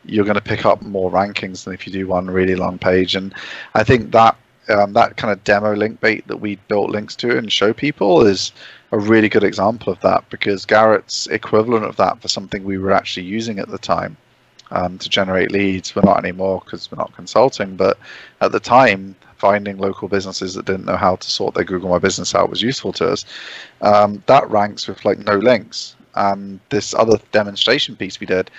you're going to pick up more rankings than if you do one really long page. And I think that that kind of demo link bait that we built links to and show people is a really good example of that, because Garrett's equivalent of that for something we were actually using at the time to generate leads. We're not anymore because we're not consulting, but at the time, finding local businesses that didn't know how to sort their Google My Business out was useful to us. That ranks with like no links. This other demonstration piece we did,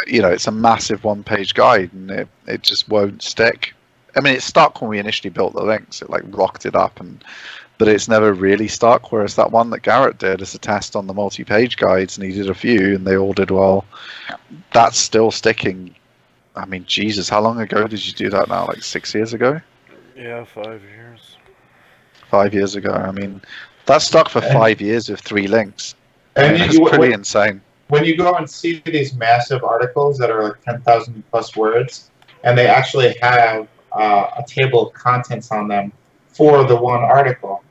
it's a massive 1-page guide, and it just won't stick. I mean, it stuck when we initially built the links. It like rocked it up, but it's never really stuck. Whereas that one that Garrett did as a test on the multi-page guides, and he did a few, and they all did well. That's still sticking. I mean, Jesus, how long ago did you do that now? Like 6 years ago? Yeah, 5 years. 5 years ago. I mean, that stuck for 5 years with 3 links. And it's pretty insane. When you go and see these massive articles that are like 10,000 plus words, and they actually have a table of contents on them for the one article,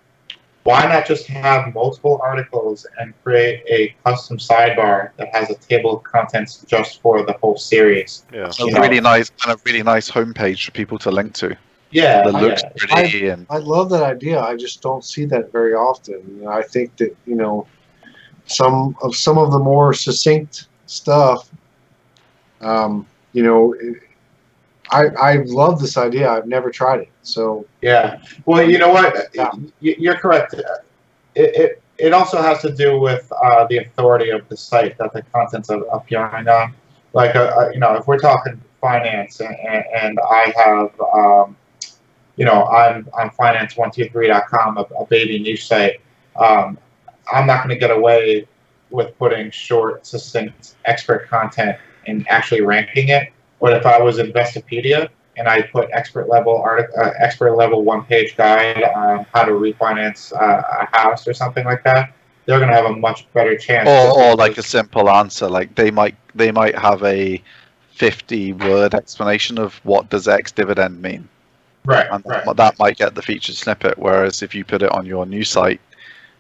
why not just have multiple articles and create a custom sidebar that has a table of contents just for the whole series? Yeah. A really nice homepage for people to link to. Yeah, that looks pretty. I love that idea. I just don't see that very often. I think that some of the more succinct stuff. I love this idea. I've never tried it. So yeah. Well, you know what? Yeah. You're correct. It also has to do with the authority of the site that the content's appearing on. Like, if we're talking finance, and I have, I'm finance123.com, a baby niche site. I'm not going to get away with putting short, succinct, expert content and actually ranking it. But if I was Investopedia and I put expert level 1-page guide on how to refinance a house or something like that, they're going to have a much better chance. Or like a simple answer, like they might have a 50-word explanation of what does X dividend mean. Right. And that might get the featured snippet. Whereas if you put it on your new site,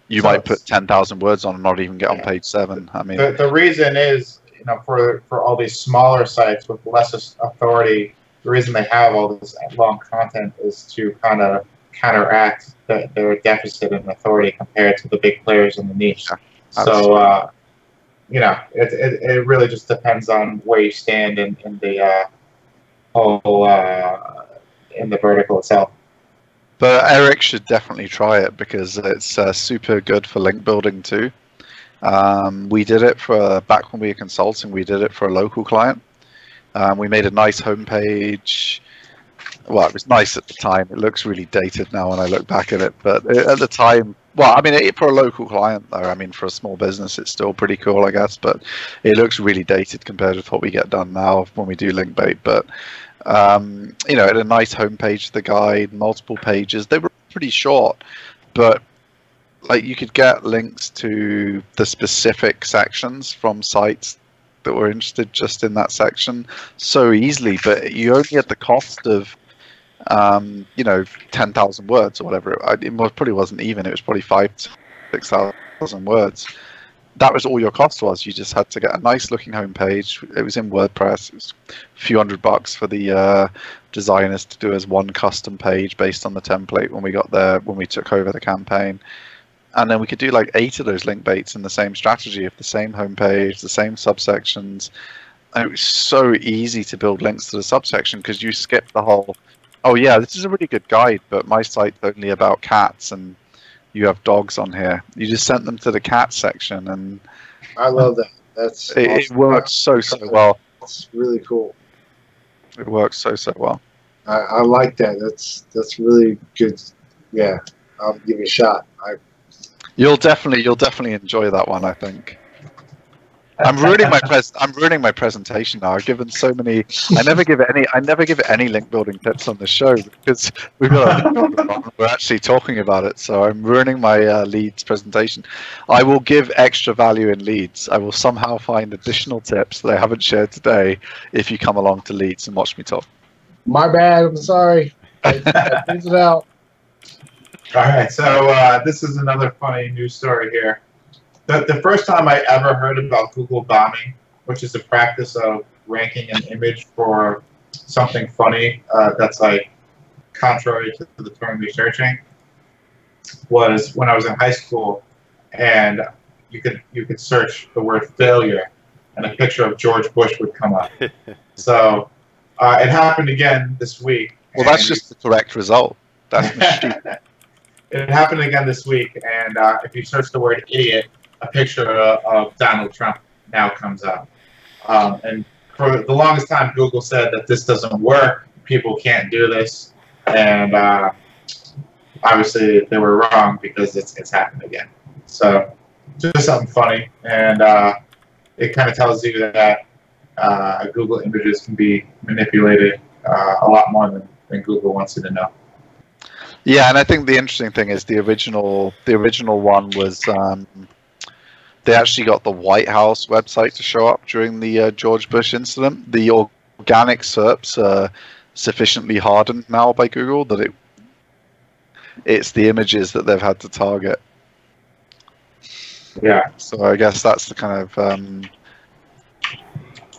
you might put 10,000 words on and not even get on page 7. I mean, the reason is, for all these smaller sites with less authority, the reason they have all this long content is to kind of counteract their deficit in authority compared to the big players in the niche. Yeah, so, it really just depends on where you stand in the in the vertical itself. But Eric should definitely try it, because it's super good for link building too. We did it back when we were consulting. We did it for a local client. We made a nice homepage. Well, it was nice at the time. It looks really dated now when I look back at it. But at the time, well, I mean, for a local client, though, I mean, for a small business, it's still pretty cool, I guess. But it looks really dated compared with what we get done now when we do link bait. But it had a nice homepage, the guide, multiple pages. They were pretty short, but like you could get links to the specific sections from sites that were interested just in that section so easily, but you only at the cost of 10,000 words or whatever. It probably wasn't even. It was probably 5,000 to 6,000 words. That was all your cost was. You just had to get a nice looking homepage. It was in WordPress. It was a few $100 for the designers to do as one custom page based on the template when we got there, when we took over the campaign. And then we could do like 8 of those link baits in the same strategy of the same homepage, the same subsections. And it was so easy to build links to the subsection because you skip the whole, oh yeah, this is a really good guide, but my site's only about cats and you have dogs on here. You just sent them to the cat section, and I love that. That's it, awesome. it works so well. It's really cool. It works so well. I like that. That's really good. Yeah, I'll give it a shot. You'll definitely enjoy that one, I think. I'm ruining my presentation now. I've given so many. I never give it any link building tips on the show because we've got we're actually talking about it. So I'm ruining my leads presentation. I will give extra value in leads. I will somehow find additional tips that I haven't shared today if you come along to leads and watch me talk. My bad. I'm sorry. I figured it out. All right, so this is another funny news story here. The first time I ever heard about Google bombing, which is the practice of ranking an image for something funny that's like contrary to the term researching, was when I was in high school, and you could search the word failure, and a picture of George Bush would come up. So it happened again this week. Well, that's just the correct result. That's It happened again this week, and if you search the word idiot, a picture of Donald Trump now comes up. And for the longest time, Google said that this doesn't work, people can't do this, and obviously they were wrong because it's happened again. So just something funny, and it kind of tells you that Google images can be manipulated a lot more than Google wants you to know. Yeah, and I think the interesting thing is the original one was they actually got the White House website to show up during the George Bush incident. The organic SERPs are sufficiently hardened now by Google that it's the images that they've had to target. Yeah. So I guess that's the kind of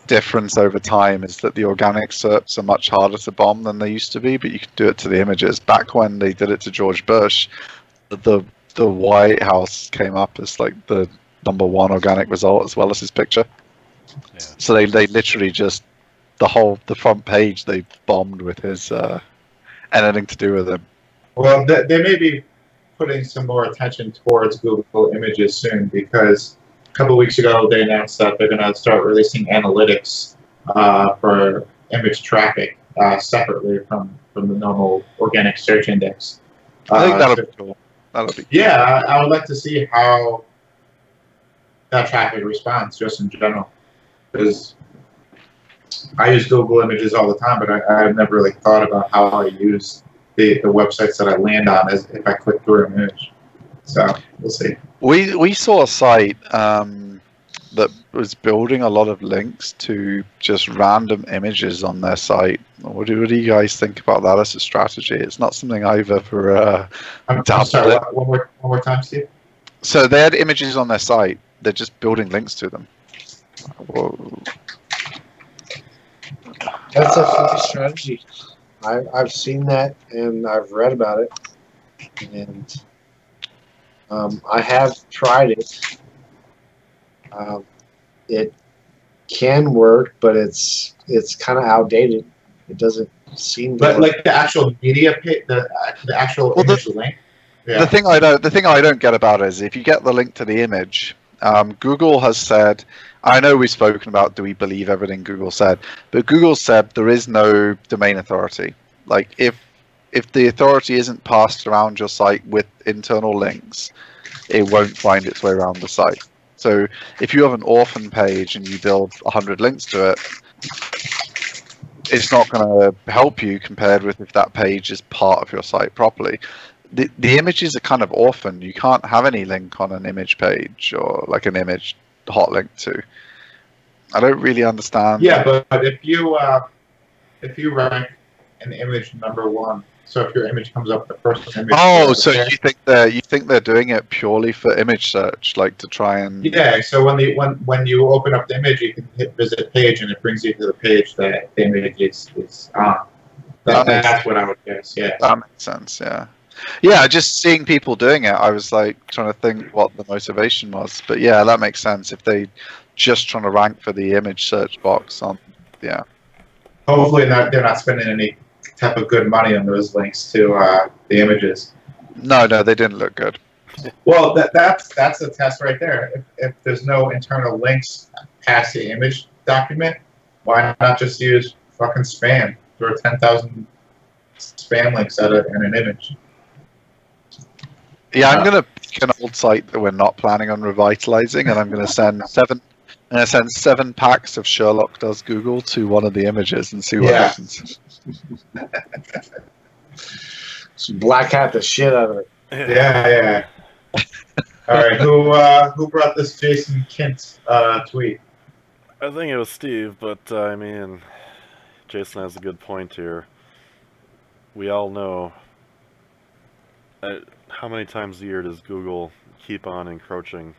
difference over time, is that the organic SERPs are much harder to bomb than they used to be, but you can do it to the images. Back when they did it to George Bush, the White House came up as like the #1 organic result as well as his picture. Yeah. So they literally just the front page they bombed with his anything to do with him. Well, they may be putting some more attention towards Google Images soon, because a couple of weeks ago they announced that they're going to start releasing analytics for image traffic separately from the normal organic search index. I think that'll be cool. Yeah, I would like to see how that traffic responds just in general, because I use Google Images all the time, but I've never really thought about how I use the websites that I land on as if I click through an image. So we'll see. We saw a site that was building a lot of links to just random images on their site. What do you guys think about that as a strategy? It's not something I've ever I'm sorry, one more time, Steve. So they had images on their site. They're just building links to them. Whoa. That's a funny strategy. I've seen that and I've read about it, and I have tried it. It can work, but it's kind of outdated. It doesn't seem to But work. like the actual media page, the actual image link. Yeah. The thing I don't get about it is if you get the link to the image, Google has said, I know we've spoken about do we believe everything Google said, but Google said there is no domain authority. Like if the authority isn't passed around your site with internal links, it won't find its way around the site. So if you have an orphan page and you build 100 links to it, it's not going to help you compared with if that page is part of your site properly. The images are kind of orphan. You can't have any link on an image page or like an image hot link to. I don't really understand. Yeah, but if you rank an image #1, so if your image comes up the first image. Oh, so you think they're doing it purely for image search, like to try and? Yeah. So when you open up the image, you can hit visit page, and it brings you to the page that the image is on. That's what I would guess. Yeah. That makes sense. Yeah. Yeah, just seeing people doing it, I was like trying to think what the motivation was. But yeah, that makes sense. If they just trying to rank for the image search box on, yeah. Hopefully they're not spending any type of good money on those links to the images. No, they didn't look good. Well, that's a test right there. If there's no internal links past the image document, why not just use fucking spam? Throw 10,000 spam links at it in an image. Yeah, I'm gonna pick an old site that we're not planning on revitalizing, and I'm gonna send 7 packs of Sherlock Does Google to one of the images and see what happens. Just black hat the shit out of it. Yeah. All right, who brought this Jason Kint tweet? I think it was Steve, but I mean, Jason has a good point here. We all know how many times a year does Google keep on encroaching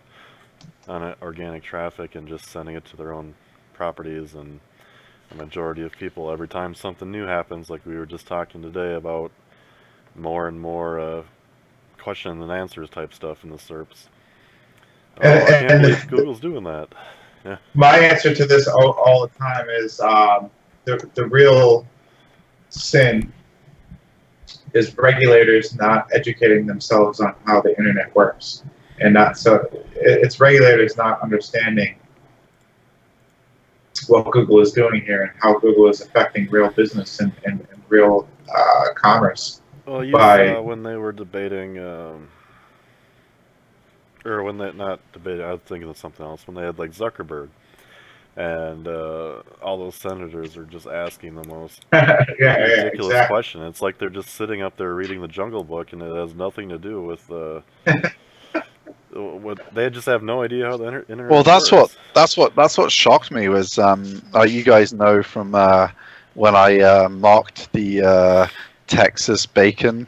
on organic traffic and just sending it to their own properties, and the majority of people, every time something new happens, like we were just talking today about more and more question and answers type stuff in the SERPs. I can't believe Google's doing that. Yeah. My answer to this all the time is the real sin is regulators not educating themselves on how the internet works, and it's regulators not understanding what Google is doing here and how Google is affecting real business and real commerce. Well, you saw when they were debating, or when they not debating, I was thinking of something else, when they had like Zuckerberg, and all those senators are just asking the most ridiculous question. It's like they're just sitting up there reading the Jungle Book, and it has nothing to do with what they just have no idea how the internet. Well, that's works. what shocked me was you guys know from when I mocked the Texas bacon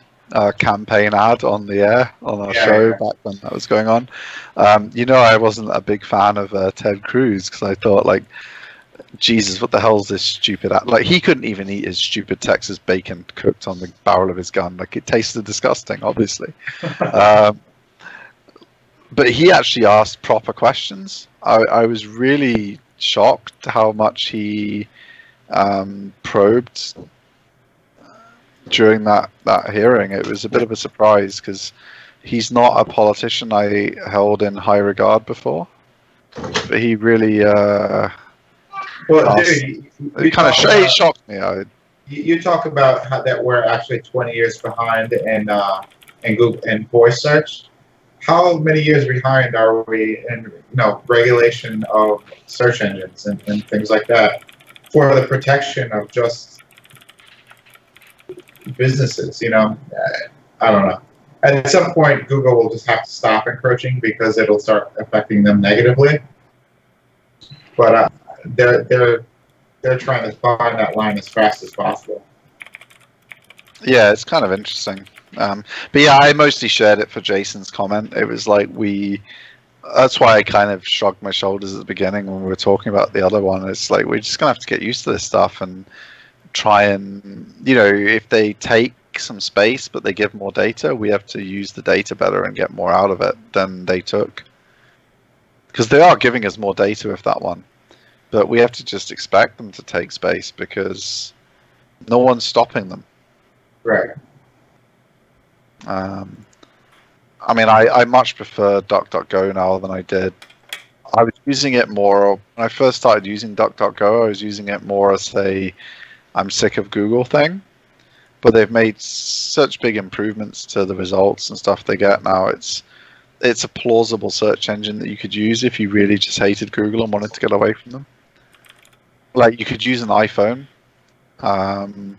campaign ad on the air on our show back when that was going on. I wasn't a big fan of Ted Cruz because I thought, like, Jesus, what the hell is this stupid ad? Like, he couldn't even eat his stupid Texas bacon cooked on the barrel of his gun. Like, it tasted disgusting, obviously. But he actually asked proper questions. I was really shocked how much he probed during that hearing. It was a bit of a surprise because he's not a politician I held in high regard before. But he really it kind of shocked me. You talk about how that we're actually 20 years behind in Google and voice search. How many years behind are we in regulation of search engines and things like that for the protection of just businesses? I don't know. At some point, Google will just have to stop encroaching because it'll start affecting them negatively. But they're trying to find that line as fast as possible. Yeah, it's kind of interesting. But yeah, I mostly shared it for Jason's comment. It was like that's why I kind of shrugged my shoulders at the beginning when we were talking about the other one. It's like, we're just going to have to get used to this stuff and try and, if they take some space but they give more data, we have to use the data better and get more out of it than they took. Because they are giving us more data with that one. But we have to just expect them to take space because no one's stopping them. Right. I mean, I much prefer DuckDuckGo now than I did. I was using it more when I first started using DuckDuckGo. I was using it more as I'm sick of Google thing. But they've made such big improvements to the results and stuff they get now. It's a plausible search engine that you could use if you really just hated Google and wanted to get away from them. Like, you could use an iPhone and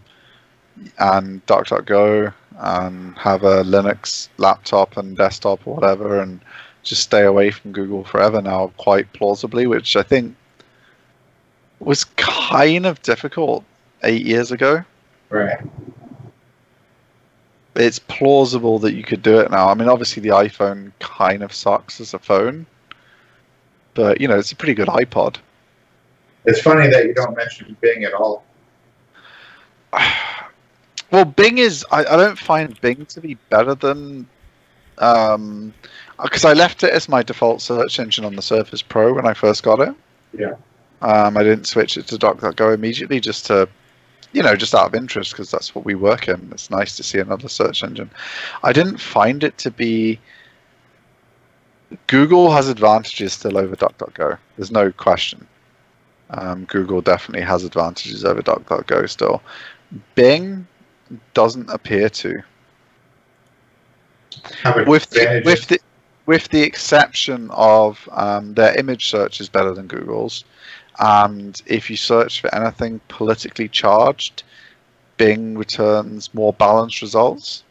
DuckDuckGo and have a Linux laptop and desktop or whatever and just stay away from Google forever now, quite plausibly, which I think was kind of difficult 8 years ago. Right. It's plausible that you could do it now. I mean, obviously the iPhone kind of sucks as a phone, but you know, it's a pretty good iPod. It's funny that you don't mention Bing at all. Well, Bing is. I don't find Bing to be better than. Because I left it as my default search engine on the Surface Pro when I first got it. Yeah. I didn't switch it to DuckDuckGo immediately, just to, you know, just out of interest, because that's what we work in. It's nice to see another search engine. I didn't find it to be. Google has advantages still over DuckDuckGo. There's no question. Google definitely has advantages over DuckDuckGo still. Bing doesn't appear to. With the exception of their image search is better than Google's, and if you search for anything politically charged, Bing returns more balanced results,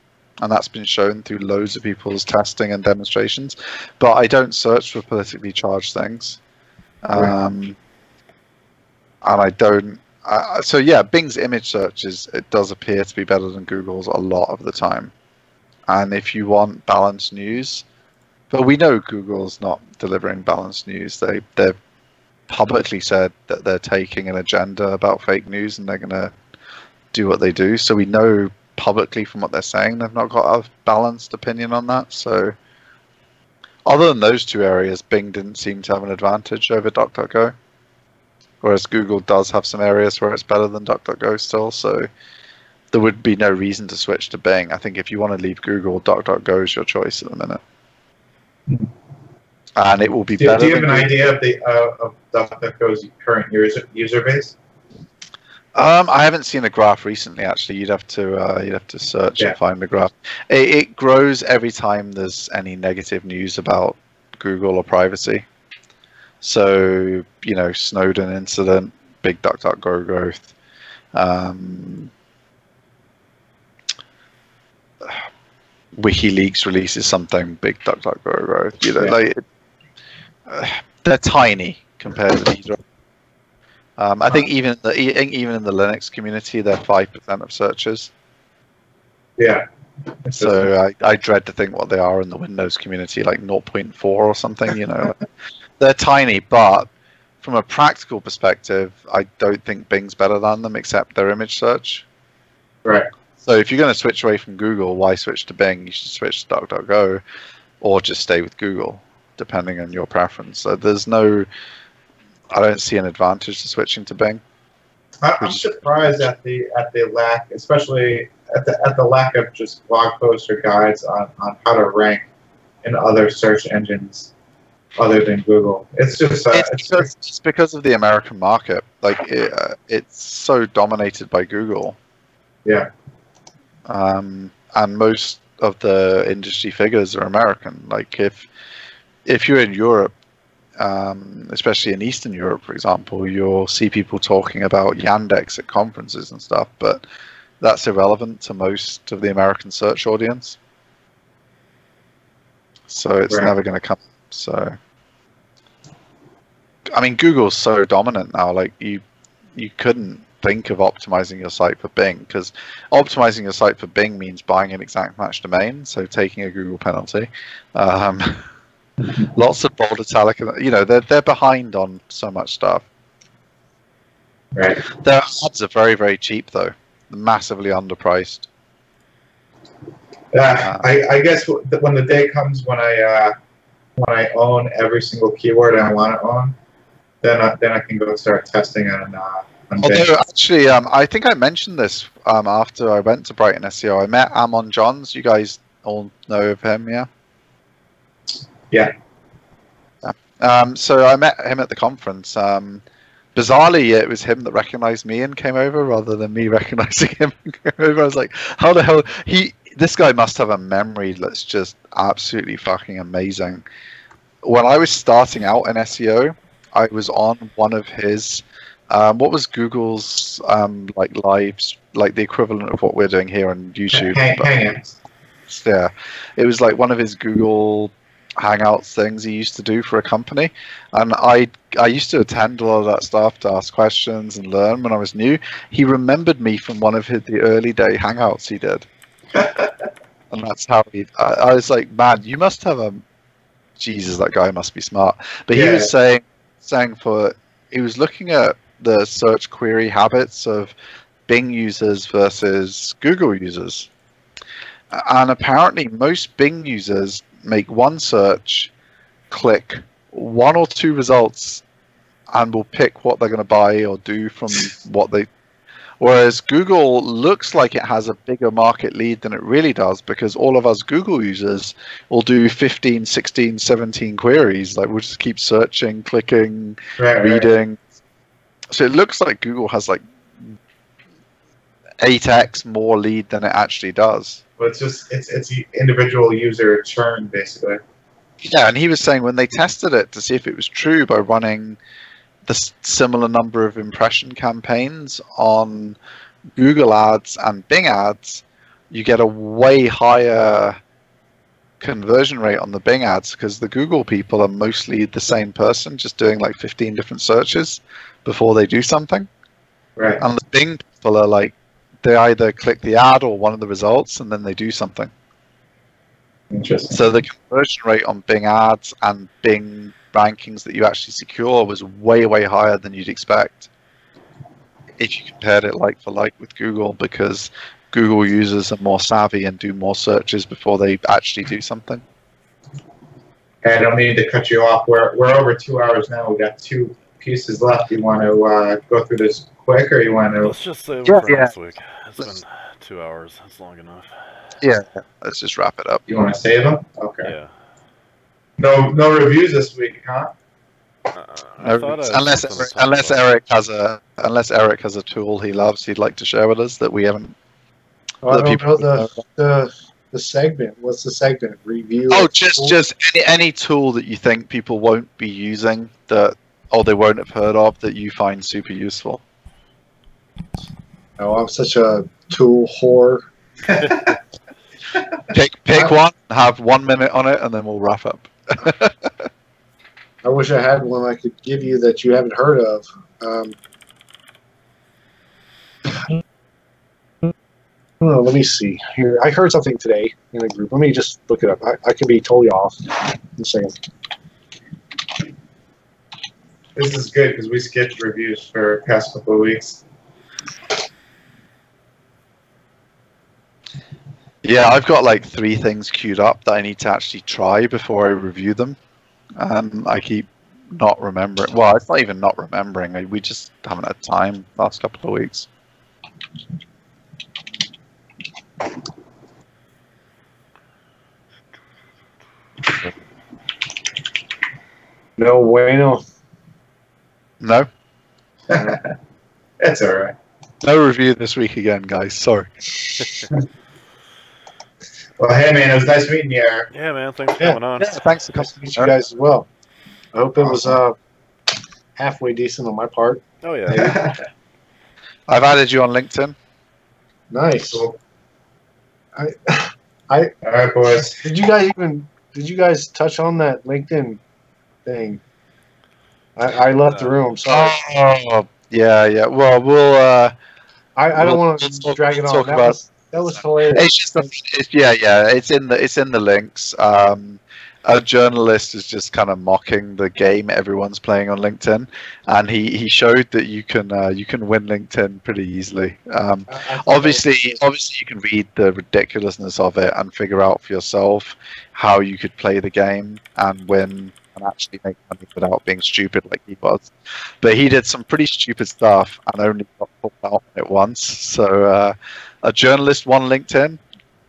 and that's been shown through loads of people's testing and demonstrations. But I don't search for politically charged things, and I don't. So yeah, Bing's image search it does appear to be better than Google's a lot of the time. And if you want balanced news, but we know Google's not delivering balanced news. They've publicly said that they're taking an agenda about fake news and they're going to do what they do. So we know publicly from what they're saying they've not got a balanced opinion on that. So other than those two areas, Bing didn't seem to have an advantage over DuckDuckGo. Whereas Google does have some areas where it's better than DuckDuckGo still. So there would be no reason to switch to Bing. I think if you want to leave Google, DuckDuckGo is your choice at the minute. And it will be better. Do you have an idea of DuckDuckGo's current user base? I haven't seen a graph recently. Actually, you'd have to search and find the graph. It grows every time there's any negative news about Google or privacy. So you know, Snowden incident, big DuckDuckGo growth. WikiLeaks releases something, big DuckDuckGo growth. You know, they're tiny compared to these. I think even in the Linux community, they're 5% of searches. Yeah. So I dread to think what they are in the Windows community, like 0.4 or something. You know, they're tiny, but from a practical perspective, I don't think Bing's better than them, except their image search. Right. So if you're going to switch away from Google, why switch to Bing? You should switch to DuckDuckGo, or just stay with Google, depending on your preference. So I don't see an advantage to switching to Bing. I'm surprised at the lack, especially at the lack of just blog posts or guides on how to rank in other search engines other than Google. It's just it's because of the American market. Like it's so dominated by Google. Yeah. And most of the industry figures are American. Like if you're in Europe, especially in Eastern Europe, for example, you'll see people talking about Yandex at conferences and stuff, but that's irrelevant to most of the American search audience. So it's never going to come. So, I mean, Google's so dominant now. Like you couldn't think of optimizing your site for Bing, because optimizing your site for Bing means buying an exact match domain, so taking a Google penalty. Lots of bold italic, you know, they're behind on so much stuff. Right. Their ads are very, very cheap though, massively underpriced. I guess when the day comes when I own every single keyword I want to own, then I can go start testing on Although actually, I think I mentioned this after I went to Brighton SEO. I met Amon Johns. You guys all know of him, yeah? Yeah. So I met him at the conference. Bizarrely, it was him that recognized me and came over rather than me recognizing him and came over. I was like, how the hell? This guy must have a memory that's just absolutely fucking amazing. When I was starting out in SEO, I was on one of his... what was Google's like lives, like the equivalent of what we're doing here on YouTube? Hangouts. Yeah, it was like one of his Google Hangouts things he used to do for a company, and I used to attend a lot of that stuff to ask questions and learn when I was new. He remembered me from one of the early day Hangouts he did, and that's how I was like, man, you must have a Jesus, that guy must be smart. But he was saying he was looking at the search query habits of Bing users versus Google users. And apparently most Bing users make one search, click 1 or 2 results, and will pick what they're going to buy or do from what they... Whereas Google looks like it has a bigger market lead than it really does, because all of us Google users will do 15, 16, 17 queries. Like, we'll just keep searching, clicking, reading. Right. So it looks like Google has like 8x more lead than it actually does. But it's the individual user churn, basically. Yeah, and he was saying when they tested it to see if it was true by running the similar number of impression campaigns on Google ads and Bing ads, you get a way higher conversion rate on the Bing ads, because the Google people are mostly the same person, just doing like 15 different searches before they do something. Right. And the Bing people are like, they either click the ad or one of the results and then they do something. Interesting. So the conversion rate on Bing ads and Bing rankings that you actually secure was way, way higher than you'd expect if you compared it like for like with Google, because Google users are more savvy and do more searches before they actually do something. I don't mean to cut you off. We're over 2 hours now. We got 2 pieces left. You want to go through this quick, or you want to? Let's just save it for next week. It's been 2 hours. That's long enough. Yeah, let's just wrap it up. You want to save them? Okay. Yeah. No reviews this week, huh? Unless Eric has a tool he loves, he'd like to share with us that we haven't. I don't know the segment. What's the segment? Review. Oh, just any tool that you think people won't be using or they won't have heard of that you find super useful. Oh, I'm such a tool whore. Pick one, have 1 minute on it, and then we'll wrap up. I wish I had one I could give you that you haven't heard of. Oh, let me see here. I heard something today in a group. Let me just look it up. I could be totally off. In a second. This is good because we skipped reviews for the past couple of weeks. Yeah, I've got like 3 things queued up that I need to actually try before I review them. I keep not remembering. Well, it's not even not remembering. We just haven't had time last couple of weeks. No bueno. No? That's all right. No review this week again, guys. Sorry. Well, hey, man, it was nice meeting you, Eric. Yeah, man, thanks for coming on. Yeah, thanks for coming. Nice to meet you guys as well. I hope it was halfway decent on my part. Oh, yeah. I've added you on LinkedIn. Nice. Cool. All right, boys. Did you guys touch on that LinkedIn thing? I left the room. Sorry. Oh, yeah. Well, we'll. I don't want to drag it on. That was hilarious. It's just it's in the links. A journalist is just kind of mocking the game everyone's playing on LinkedIn, and he showed that you can win LinkedIn pretty easily. Obviously you can read the ridiculousness of it and figure out for yourself how you could play the game and win and actually make money without being stupid like he was. But he did some pretty stupid stuff and only got pulled out on it once. So a journalist won LinkedIn,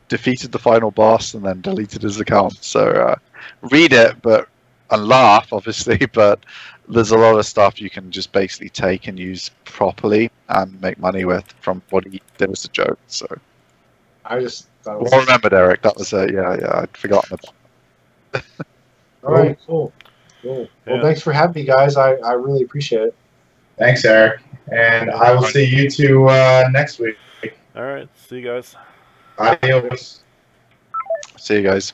defeated the final boss, and then deleted his account. So read it and laugh, obviously, but there's a lot of stuff you can just basically take and use properly and make money with from what he did as a joke. So I just thought it was... Well remembered, Eric. That was I'd forgotten about that. All right, cool. Well, thanks for having me, guys. I really appreciate it. Thanks, Eric. And I will see you two next week. All right. See you guys. Adios. See you guys.